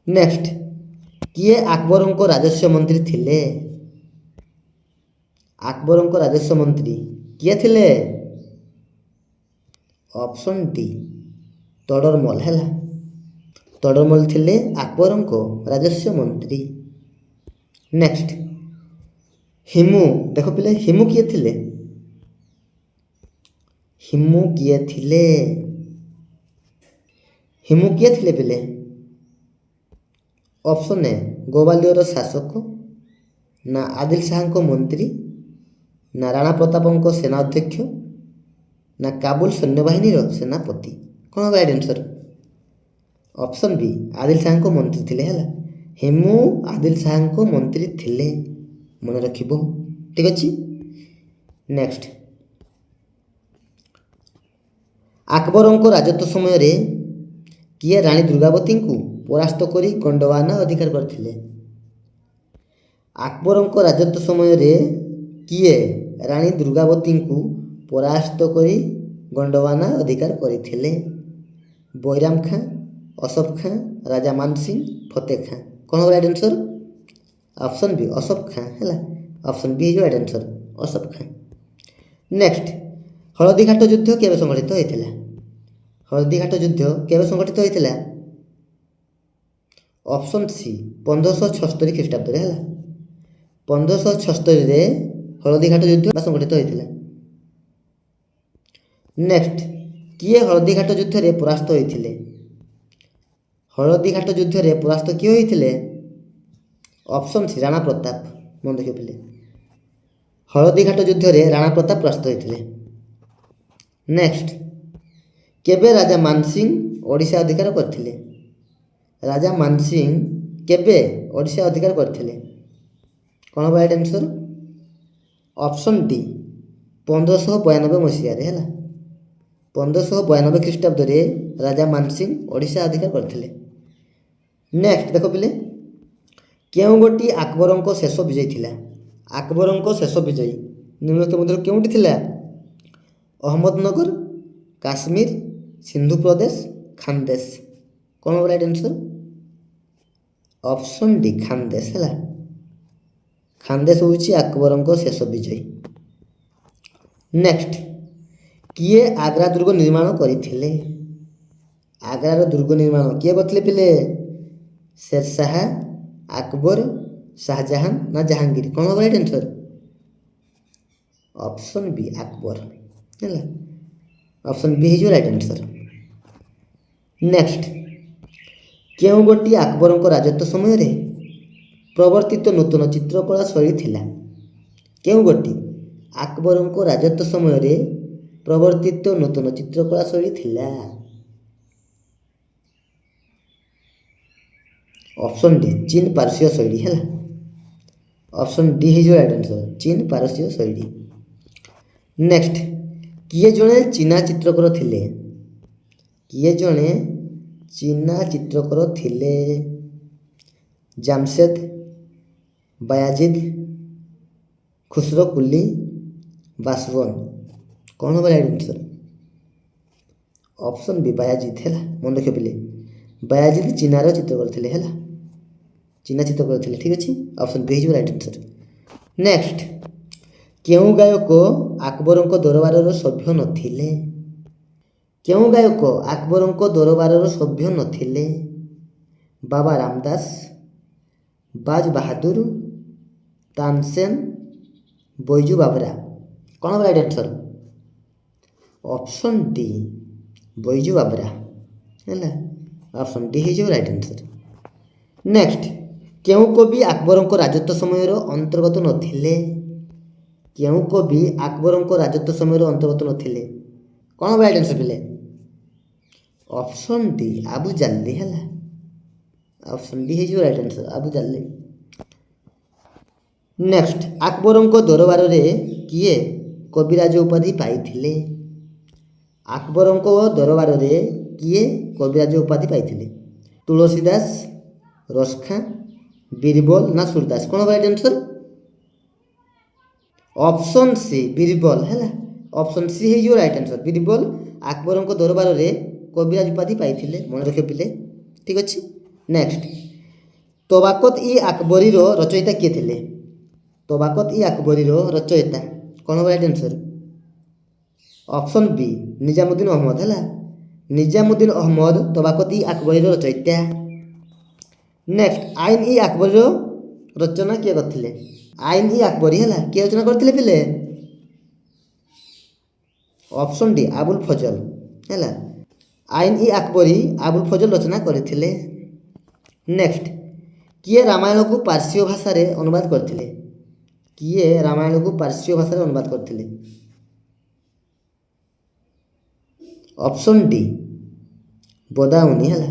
[SPEAKER 1] ନେକ୍ସଟ, କିଏ ଆକବରଙ୍କ ରାଜସ୍ୱ ମନ୍ତ୍ରୀ ଥିଲେ? ଆକବରଙ୍କ ରାଜସ୍ୱ ମନ୍ତ୍ରୀ କିଏ ଥିଲେ? ଅପସନ୍ ଡି ତୋଡରମଲ ହେଲା। ତୋଡରମଲ ଥିଲେ ଆକବରଙ୍କ ରାଜସ୍ୱ ମନ୍ତ୍ରୀ। ନେକ୍ସଟ, ହିମୁ ଦେଖ ପିଲେ, ହିମୁ କିଏ ଥିଲେ? ହିମୁ କିଏ ଥିଲେ? ହିମୁ କିଏ ଥିଲେ ପିଲେ? ଅପସନ୍ ଏ ଗୋବାଲିୟର ଶାସକ, ନା ଆଦିଲ ଶାହାଙ୍କ ମନ୍ତ୍ରୀ, ନା ରାଣା ପ୍ରତାପଙ୍କ ସେନା ଅଧ୍ୟକ୍ଷ, ନା କାବୁଲ ସୈନ୍ୟବାହିନୀର ସେନାପତି? କ'ଣ ହେବ ରାଇଟ୍ ଆନ୍ସର? ଅପସନ୍ ବି ଆଦିଲ ଶାହାଙ୍କ ମନ୍ତ୍ରୀ ଥିଲେ ହେଲା। ହିମୁ ଆଦିଲ ଶାହାଙ୍କ ମନ୍ତ୍ରୀ ଥିଲେ, ମନେ ରଖିବ। ଠିକ୍ ଅଛି। ନେକ୍ସଟ, ଆକବରଙ୍କ ରାଜତ୍ୱ ସମୟରେ କିଏ ରାଣୀ ଦୁର୍ଗାବତୀଙ୍କୁ ପରାସ୍ତ କରି ଗଣ୍ଡୱାନା ଅଧିକାର କରିଥିଲେ? ଆକବରଙ୍କ ରାଜତ୍ୱ ସମୟରେ କିଏ ରାଣୀ ଦୁର୍ଗାବତୀଙ୍କୁ ପରାସ୍ତ କରି ଗଣ୍ଡୱାନା ଅଧିକାର କରିଥିଲେ? ବୈରାମ ଖାଁ, ଅସଫ ଖାଁ, ରାଜା ମାନ ସିଂ, ଫତେ ଖାଁ? କ'ଣ ହେବ ରାଇଟ୍ ଆନ୍ସର? ଅପସନ୍ ବି ଅସଫ ଖାଁ ହେଲା। ଅପସନ୍ ବି ହେଇଯିବ ରାଇଟ୍ ଆନ୍ସର, ଅସଫ ଖାଁ। ନେକ୍ସଟ, ହଳଦୀଘାଟ ଯୁଦ୍ଧ କେବେ ସଂଗଠିତ ହୋଇଥିଲା? ହଳଦୀଘାଟ ଯୁଦ୍ଧ କେବେ ସଂଗଠିତ ହୋଇଥିଲା? ଅପସନ୍ ସି 1576 ଖ୍ରୀଷ୍ଟାବ୍ଦରେ ହେଲା। 1576ରେ ହଳଦୀଘାଟ ଯୁଦ୍ଧ ସଂଗଠିତ ହୋଇଥିଲା। ନେକ୍ସଟ, କିଏ ହଳଦୀଘାଟ ଯୁଦ୍ଧରେ ପରାସ୍ତ ହୋଇଥିଲେ? ହଳଦୀଘାଟ ଯୁଦ୍ଧରେ ପରାସ୍ତ କିଏ ହୋଇଥିଲେ? ଅପସନ୍ ସି ରାଣା ପ୍ରତାପ, ମନେ ରଖିଥିଲେ। ହଳଦୀଘାଟ ଯୁଦ୍ଧରେ ରାଣା ପ୍ରତାପ ପରାସ୍ତ ହୋଇଥିଲେ। ନେକ୍ସଟ, କେବେ ରାଜା ମାନସିଂ ଓଡ଼ିଶା ଅଧିକାର କରିଥିଲେ? ରାଜା ମାନସିଂ କେବେ ଓଡ଼ିଶା ଅଧିକାର କରିଥିଲେ? କ'ଣ ହେବ ରାଇଟ୍ ଆନ୍ସର? ଅପସନ୍ ଡି 1592 ମସିହାରେ ହେଲା। 1592 ଖ୍ରୀଷ୍ଟାବ୍ଦରେ ରାଜା ମାନସିଂ ଓଡ଼ିଶା ଅଧିକାର କରିଥିଲେ। ନେକ୍ସଟ ଦେଖ ପିଲେ, କେଉଁ ଗୋଟିଏ ଆକବରଙ୍କ ଶେଷ ବିଜୟୀ ଥିଲା? ଆକବରଙ୍କ ଶେଷ ବିଜୟୀ ନିମ୍ନଲିଖିତ ମଧ୍ୟରୁ କେଉଁଟି ଥିଲା? ଅହମ୍ମଦନଗର, କାଶ୍ମୀର, ସିନ୍ଧୁ ପ୍ରଦେଶ, ଖାନଦେଶ? କ'ଣ ହେବ ରାଇଟ୍ ଆନ୍ସର? ଅପସନ୍ ଡି ଖାନଦେଶ ହେଲା। ଖାନଦେଶ ହେଉଛି ଆକବରଙ୍କ ଶେଷ ବିଜୟୀ। ନେକ୍ସଟ, କିଏ ଆଗ୍ରା ଦୁର୍ଗ ନିର୍ମାଣ କରିଥିଲେ? ଆଗ୍ରାର ଦୁର୍ଗ ନିର୍ମାଣ କିଏ କରିଥିଲେ ପିଲେ? ଶେରଶାହ, ଆକବର, ଶାହଜାହାନ, ନା ଜାହାଙ୍ଗୀର? କ'ଣ ହେବ right answer? Option B Akbar ହେଲା। ଅପସନ୍ ବି ହେଇଯିବ ରାଇଟ୍ ଆନ୍ସର। ନେକ୍ସଟ, କେଉଁ ଗୋଟିଏ ଆକବରଙ୍କ ରାଜତ୍ୱ ସମୟରେ ପ୍ରବର୍ତ୍ତିତ ନୂତନ ଚିତ୍ରକଳା ଶୈଳୀ ଥିଲା? କେଉଁ ଗୋଟିଏ ଆକବରଙ୍କ ରାଜତ୍ୱ ସମୟରେ ପ୍ରବର୍ତ୍ତିତ ନୂତନ ଚିତ୍ରକଳା ଶୈଳୀ ଥିଲା? ଅପସନ୍ ଡି ଚୀନ ପାର୍ସୀୟ ଶୈଳୀ ହେଲା। ଅପସନ୍ ଡି ହେଇଯିବ ରାଇଟ୍ ଆନ୍ସର୍, ଚୀନ ପାରସ୍ୟ ଶୈଳୀ। ନେକ୍ସଟ, କିଏ ଜଣେ ଚୀନା ଚିତ୍ରକର ଥିଲେ? କିଏ ଜଣେ ଚୀନା ଚିତ୍ରକର ଥିଲେ? ଜାମଶେଦ, ବାୟାଜିଦ୍, ଖୁସରୋ କୁଲି, ବାସବନ। କ'ଣ ହେବ ରାଇଟ୍ ଆନ୍ସର୍? ଅପସନ୍ ବି ବାୟାଜିଦ୍ ହେଲା। ମନେ ରଖିବ ପିଲେ, ବାୟାଜିଦ୍ ଚୀନାର ଚିତ୍ରକର ଥିଲେ ହେଲା, ଚୀନା ଚିତ୍ରକର ଥିଲେ। ଠିକ୍ ଅଛି, ଅପସନ୍ ବି ହେଇଯିବ ରାଇଟ୍ ଆନ୍ସର୍। ନେକ୍ସଟ, କେଉଁ ଗାୟକ ଆକବରଙ୍କ ଦରବାରର ସଭ୍ୟ ନଥିଲେ? କେଉଁ ଗାୟକ ଆକବରଙ୍କ ଦରବାରର ସଭ୍ୟ ନଥିଲେ? ବାବା ରାମଦାସ, ବାଜ ବାହାଦୁର, ତାନସେନ, ବୈଜୁ ବାବରା। କ'ଣ ହେବ right answer? Option D Baiju ବାବରା ହେଲା, ଅପସନ୍ ଡି ହେଇଯିବ ରାଇଟ୍ ଆନ୍ସର୍। ନେକ୍ସଟ, କେଉଁ କବି ଆକବରଙ୍କ ରାଜତ୍ୱ ସମୟର ଅନ୍ତର୍ଗତ ନଥିଲେ? କେଉଁ କବି ଆକବରଙ୍କ ରାଜତ୍ୱ ସମୟର ଅନ୍ତର୍ଗତ ନଥିଲେ? କ'ଣ ହେବ ରାଇଟ୍ ଆନ୍ସର୍ ପିଲେ? ଅପସନ୍ ଡି ଆବୁ ଜାଲ୍ଲି ହେଲା, ଅପସନ୍ ଡି ହେଇଯିବ ରାଇଟ୍ ଆନ୍ସର୍, ଆବୁ ଜାଲ୍ଲି। ନେକ୍ସଟ, ଆକବରଙ୍କ ଦରବାରରେ କିଏ କବିରାଜ ଉପାଧି ପାଇଥିଲେ? ଆକବରଙ୍କ ଦରବାରରେ କିଏ କବିରାଜ ଉପାଧି ପାଇଥିଲେ? ତୁଳସୀ ଦାସ, ରସଖାଁ, ବୀରବଲ ନା ସୁରଦାସ? କ'ଣ ହେବ right answer? Option C Birbal ହେଲା, ଅପସନ୍ ସି ହେଇଯିବ ରାଇଟ୍ ଆନ୍ସର୍। ବୀରବଲ ଆକବରଙ୍କ ଦରବାରରେ କବିରାଜ ଉପାଧି ପାଇଥିଲେ, ମନେ ରଖିବ ପିଲେ। ଠିକ୍ ଅଛି। ନେକ୍ସଟ, ତବାକତ ଇ ଆକବରୀର ରଚୟିତା କିଏ ଥିଲେ? ତବାକତ ଇ ଆକବରୀର ରଚୟିତା କ'ଣ ହେବ right answer? Option B Nizamuddin Ahmad ହେଲା, ନିଜାମୁଦ୍ଦିନ ଅହମ୍ମଦ ତବାକତ ଇ ଆକବରୀର ରଚୟିତା। ନେକ୍ସଟ, ଆଇନ ଇ ଆକବରୀର ରଚନା କିଏ କରିଥିଲେ? ଆଇନ ଇ ଆକବରୀ ହେଲା, କିଏ ରଚନା କରିଥିଲେ ପିଲେ? ଅପସନ୍ ଡି ଆବୁଲ ଫଜଲ ହେଲା, ଆଇନ ଇ ଆକବରୀ ଆବୁଲ ଫଜଲ ରଚନା କରିଥିଲେ। ନେକ୍ସଟ, କିଏ ରାମାୟଣକୁ ପାର୍ସୀୟ ଭାଷାରେ ଅନୁବାଦ କରିଥିଲେ? କିଏ ରାମାୟଣକୁ ପାର୍ସୀୟ ଭାଷାରେ ଅନୁବାଦ କରିଥିଲେ? ଅପସନ୍ ଡି ବଦାଉନି ହେଲା,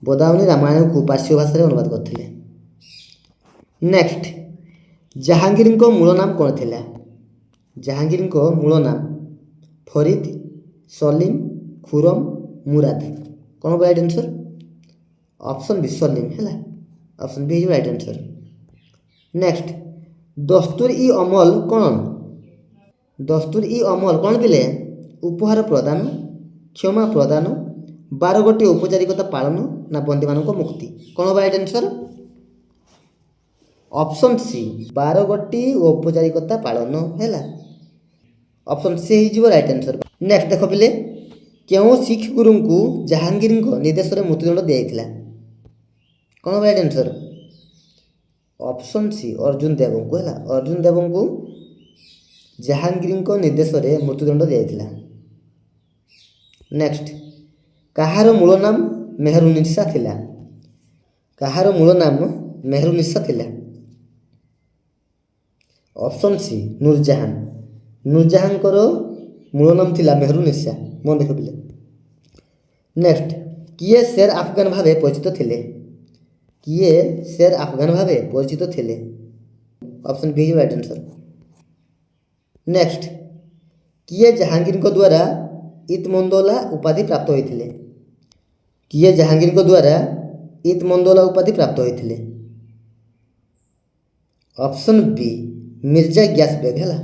[SPEAKER 1] ବଦାଉନି ରାମାୟଣକୁ ପାର୍ସୀୟ ଭାଷାରେ ଅନୁବାଦ କରିଥିଲେ। ନେକ୍ସଟ, ଜାହାଙ୍ଗୀରଙ୍କ ମୂଳ ନାମ କ'ଣ ଥିଲା? ଜାହାଙ୍ଗୀରଙ୍କ ମୂଳ ନାମ ଫରିଦ, ସଲିମ, ଖୁରମ, ମୁରାଦ। କ'ଣ ହେବ ରାଇଟ୍ ଆନ୍ସର୍? ଅପସନ୍ ବି ସଲିମ ହେଲା, ଅପସନ୍ ବି ହେଇଯିବ ରାଇଟ୍ ଆନ୍ସର୍। ନେକ୍ସଟ, ଦସ୍ତୁର ଇ ଅମଲ କ'ଣ? ଦସ୍ତୁର ଇ ଅମଲ କ'ଣ ପିଲେ? ଉପହାର ପ୍ରଦାନ, କ୍ଷମା ପ୍ରଦାନ, 12 ଗୋଟି ଔପଚାରିକତା ପାଳନ ନା ବନ୍ଦୀମାନଙ୍କ ମୁକ୍ତି? କ'ଣ ହେବ ରାଇଟ୍ ଆନ୍ସର୍? ଅପସନ୍ ସି 12 ଗୋଟି ଔପଚାରିକତା ପାଳନ ହେଲା, ଅପସନ୍ ସି ହେଇଯିବ ରାଇଟ୍ ଆନ୍ସର୍। ନେକ୍ସଟ ଦେଖ ପିଲେ, କେଉଁ ଶିଖ ଗୁରୁଙ୍କୁ ଜାହାଙ୍ଗୀରଙ୍କ ନିର୍ଦ୍ଦେଶରେ ମୃତ୍ୟୁଦଣ୍ଡ ଦିଆଯାଇଥିଲା? କ'ଣ ହେବ right answer? Option C Arjun ଦେବଙ୍କୁ ହେଲା, ଅର୍ଜୁନ ଦେବଙ୍କୁ ଜାହାଙ୍ଗୀରଙ୍କ ନିର୍ଦ୍ଦେଶରେ ମୃତ୍ୟୁଦଣ୍ଡ ଦିଆଯାଇଥିଲା। ନେକ୍ସଟ, କାହାର ମୂଳ ନାମ ମେହରୁନିସା ଥିଲା? କାହାର ମୂଳ ନାମ ମେହରୁନିସା ଥିଲା? ଅପସନ୍ ସି ନୁରଜାହାନ, ନୁରଜାହାନଙ୍କର ମୂଳ ନାମ ଥିଲା ମେହରୁନିସା, ମନେ ରଖିଥିଲେ। ନେକ୍ସଟ, କିଏ ଶେର ଆଫଗାନ ଭାବେ ପରିଚିତ ଥିଲେ? କିଏ ଶେର ଆଫଗାନ ଭାବେ ପରିଚିତ ଥିଲେ? Option B right answer. Next, କିଏ ଜାହାଙ୍ଗୀରଙ୍କ ଦ୍ୱାରା ଇତମନ୍ଦୋଲା ଉପାଧି ପ୍ରାପ୍ତ ହୋଇଥିଲେ? କିଏ ଜାହାଙ୍ଗୀରଙ୍କ ଦ୍ୱାରା ଇତମନ୍ଦୋଲା ଉପାଧି ପ୍ରାପ୍ତ ହୋଇଥିଲେ? ଅପସନ୍ ବି ମିର୍ଜା ଗ୍ୟାସ ବେଗ ହେଲା,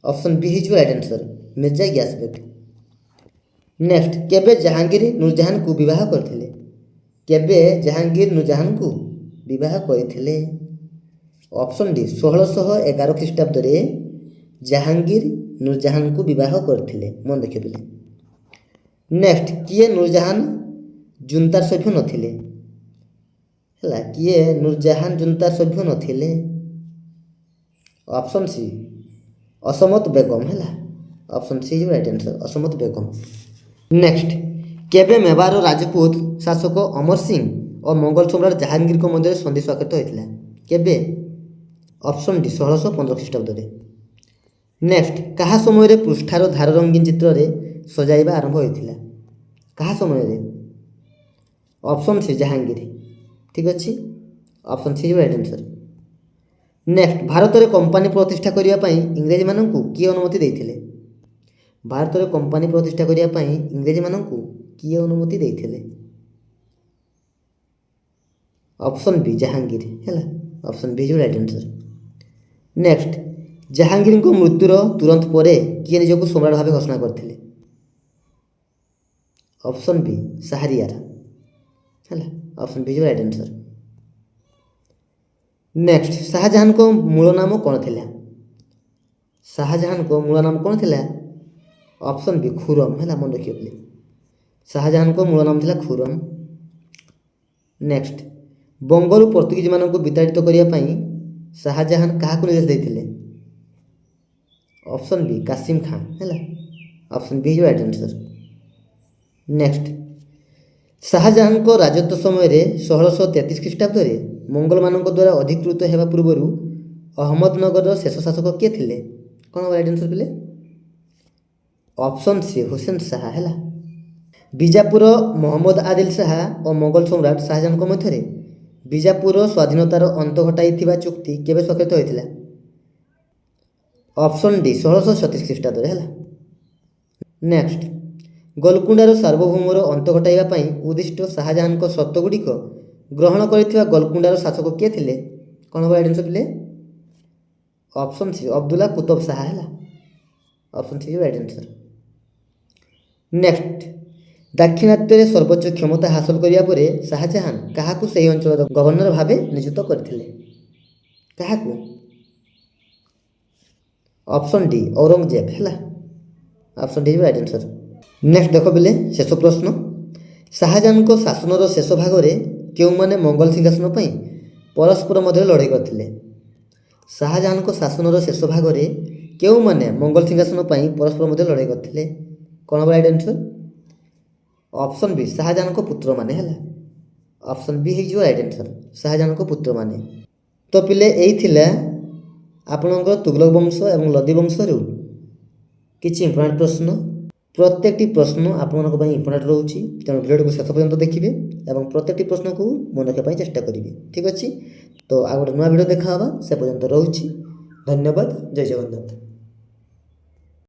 [SPEAKER 1] ଅପସନ୍ ବି ହେଇଯିବ ରାଇଟ୍ ଆନ୍ସର୍, ମିର୍ଜା ଗ୍ୟାସ ବେଗ। ନେକ୍ସଟ, କେବେ ଜାହାଙ୍ଗୀର ନୁରଜାହାନକୁ ବିବାହ କରିଥିଲେ? କେବେ ଜାହାଙ୍ଗୀର ନୁରଜାହାନକୁ ବିବାହ କରିଥିଲେ? ଅପସନ୍ ଡି 1611 ଖ୍ରୀଷ୍ଟାବ୍ଦରେ ଜାହାଙ୍ଗୀର ନୁରଜାହାନକୁ ବିବାହ କରିଥିଲେ, ମନେ ରଖିଥିଲେ। ନେକ୍ସଟ, କିଏ ନୁରଜାହାନ ଜୁନ୍ତାର ସଭ୍ୟ ନଥିଲେ? ହେଲା, କିଏ ନୁରଜାହାନ ଜୁନ୍ତାର ସଭ୍ୟ ନଥିଲେ? ଅପସନ୍ ସି ଅସମତ ବେଗମ ହେଲା, ଅପସନ୍ ସି ହେଇଯିବ ରାଇଟ୍ ଆନ୍ସର୍, ଅସମତ ବେଗମ। ନେକ୍ସଟ, କେବେ ମେୱାରର ରାଜପୁତ ଶାସକ ଅମର ସିଂ ଓ ମୋଗଲ ସମ୍ରାଟ ଜାହାଙ୍ଗୀରଙ୍କ ମଧ୍ୟରେ ସନ୍ଧି ସ୍ୱାକ୍ଷରିତ ହୋଇଥିଲା? କେବେ? ଅପସନ୍ ଡି 1615 ଖ୍ରୀଷ୍ଟାବ୍ଦରେ। ନେକ୍ସଟ, କାହା ସମୟରେ ପୃଷ୍ଠାର ଧାର ରଙ୍ଗୀନ ଚିତ୍ରରେ ସଜାଇବା ଆରମ୍ଭ ହୋଇଥିଲା? କାହା ସମୟରେ? Option C Jahangir. ଠିକ୍ ଅଛି, ଅପସନ୍ ସି ହେଇଯିବ ରାଇଟ୍ ଆନ୍ସର୍। ନେକ୍ସଟ, ଭାରତରେ କମ୍ପାନୀ ପ୍ରତିଷ୍ଠା କରିବା ପାଇଁ ଇଂରେଜମାନଙ୍କୁ କିଏ ଅନୁମତି ଦେଇଥିଲେ? ଭାରତରେ କମ୍ପାନୀ ପ୍ରତିଷ୍ଠା କରିବା ପାଇଁ ଇଂରେଜମାନଙ୍କୁ କିଏ ଅନୁମତି ଦେଇଥିଲେ? ଅପସନ୍ ବି ଜାହାଙ୍ଗୀର ହେଲା। Option B right answer. Next, ଜାହାଙ୍ଗୀରଙ୍କ ମୃତ୍ୟୁର ତୁରନ୍ତ ପରେ କିଏ ନିଜକୁ ସମ୍ରାଟ ଭାବେ ଘୋଷଣା କରିଥିଲେ? ଅପସନ୍ ବି ଶାହରିୟାର ହେଲା। Option B right answer. Next, ଶାହାଜାହାନଙ୍କ ମୂଳ ନାମ କ'ଣ ଥିଲା? ଶାହାଜାହାନଙ୍କ ମୂଳ ନାମ କ'ଣ ଥିଲା? ଅପସନ୍ ବି ଖୁରମ ହେଲା। ମନେ ରଖିବ ପ୍ଲିଜ୍। ଶାହାଜାହାନଙ୍କ ମୂଳ ନାମ ଥିଲା ଖୁରମ। ନେକ୍ସଟ, ବଙ୍ଗରୁ ପର୍ତ୍ତୁଗୀଜମାନଙ୍କୁ ବିତାଡ଼ିତ କରିବା ପାଇଁ ଶାହାଜାହାନ କାହାକୁ ନିର୍ଦ୍ଦେଶ ଦେଇଥିଲେ? ଅପସନ୍ ବି କାସିମ ଖାଁ ହେଲା। Option B right answer. Next, ଶାହାଜାହାନଙ୍କ ରାଜତ୍ୱ ସମୟରେ 1633 ଖ୍ରୀଷ୍ଟାବ୍ଦରେ ମୋଙ୍ଗଲମାନଙ୍କ ଦ୍ୱାରା ଅଧିକୃତ ହେବା ପୂର୍ବରୁ ଅହମ୍ମଦନଗରର ଶେଷ ଶାସକ କିଏ ଥିଲେ? କ'ଣ ରାଇଟ୍ ଆନ୍ସର ପିଲେ? ଅପସନ୍ ସି ହୁସେନ ଶାହା ହେଲା। ବିଜାପୁର ମହମ୍ମଦ ଆଦିଲ ଶାହା ଓ ମୋଗଲ ସମ୍ରାଟ ଶାହାଜାହାନଙ୍କ ମଧ୍ୟରେ ବିଜାପୁରର ସ୍ୱାଧୀନତାର ଅନ୍ତ ଘଟାଇଥିବା ଚୁକ୍ତି କେବେ ସ୍ୱାକ୍ଷରିତ ହୋଇଥିଲା? ଅପସନ୍ ଡି 1636 ଖ୍ରୀଷ୍ଟାବ୍ଦରେ ହେଲା। ନେକ୍ସଟ, ଗୋଲକୁଣ୍ଡାର ସାର୍ବଭୌମର ଅନ୍ତ ଘଟାଇବା ପାଇଁ ଉଦ୍ଦିଷ୍ଟ ଶାହାଜାହାନଙ୍କ ସର୍ତ୍ତଗୁଡ଼ିକ ଗ୍ରହଣ କରିଥିବା ଗୋଲକୁଣ୍ଡାର ଶାସକ କିଏ ଥିଲେ? କ'ଣ ରାଇଟ୍ ଆନ୍ସର ପିଲେ? ଅପସନ୍ ସି ଅବଦୁଲ୍ଲା କୁତବ ଶାହା ହେଲା। Option C right answer. Next, ଦାକ୍ଷିଣାତ୍ୟରେ ସର୍ବୋଚ୍ଚ କ୍ଷମତା ହାସଲ କରିବା ପରେ ଶାହାଜାହାନ କାହାକୁ ସେହି ଅଞ୍ଚଳର ଗଭର୍ଣ୍ଣର ଭାବେ ନିଯୁକ୍ତ କରିଥିଲେ? କାହାକୁ? ଅପସନ୍ ଡି ଔରଙ୍ଗଜେବ ହେଲା। Option D right answer. Next ଦେଖ ପିଲେ, ଶେଷ ପ୍ରଶ୍ନ। ଶାହାଜାହାନଙ୍କ ଶାସନର ଶେଷ ଭାଗରେ କେଉଁମାନେ ମୋଗଲ ସିଂହାସନ ପାଇଁ ପରସ୍ପର ମଧ୍ୟରେ ଲଢ଼େଇ କରିଥିଲେ? ଶାହାଜାହାନଙ୍କ ଶାସନର ଶେଷ ଭାଗରେ କେଉଁମାନେ ମୋଗଲ ସିଂହାସନ ପାଇଁ ପରସ୍ପର ମଧ୍ୟରେ ଲଢ଼େଇ କରିଥିଲେ? କ'ଣ ରାଇଟ୍ ଆନ୍ସର? ଅପସନ୍ ବି ଶାହାଜାହାନଙ୍କ ପୁତ୍ରମାନେ ହେଲା। ଅପସନ୍ ବି ହେଇଯିବ ରାଇଟ୍ ଆନ୍ସର। ଶାହାଜାହାନଙ୍କ ପୁତ୍ରମାନେ। ତ ପିଲେ ଏଇ ଥିଲା ଆପଣଙ୍କର ତୁଗଲକ ବଂଶ ଏବଂ ଲୋଦୀ ବଂଶରୁ କିଛି ଇମ୍ପୋର୍ଟାଣ୍ଟ ପ୍ରଶ୍ନ। ପ୍ରତ୍ୟେକଟି ପ୍ରଶ୍ନ ଆପଣମାନଙ୍କ ପାଇଁ ଇମ୍ପୋର୍ଟାଣ୍ଟ ରହୁଛି, ତେଣୁ ଭିଡ଼ିଓଟିକୁ ଶେଷ ପର୍ଯ୍ୟନ୍ତ ଦେଖିବେ ଏବଂ ପ୍ରତ୍ୟେକଟି ପ୍ରଶ୍ନକୁ ମନେ ରଖିବା ପାଇଁ ଚେଷ୍ଟା କରିବେ। ଠିକ୍ ଅଛି? ତ ଆଉ ଗୋଟେ ନୂଆ ଭିଡ଼ିଓ ଦେଖା ହେବା। ସେ ପର୍ଯ୍ୟନ୍ତ ରହୁଛି। ଧନ୍ୟବାଦ। ଜୟ ଜଗନ୍ନାଥ।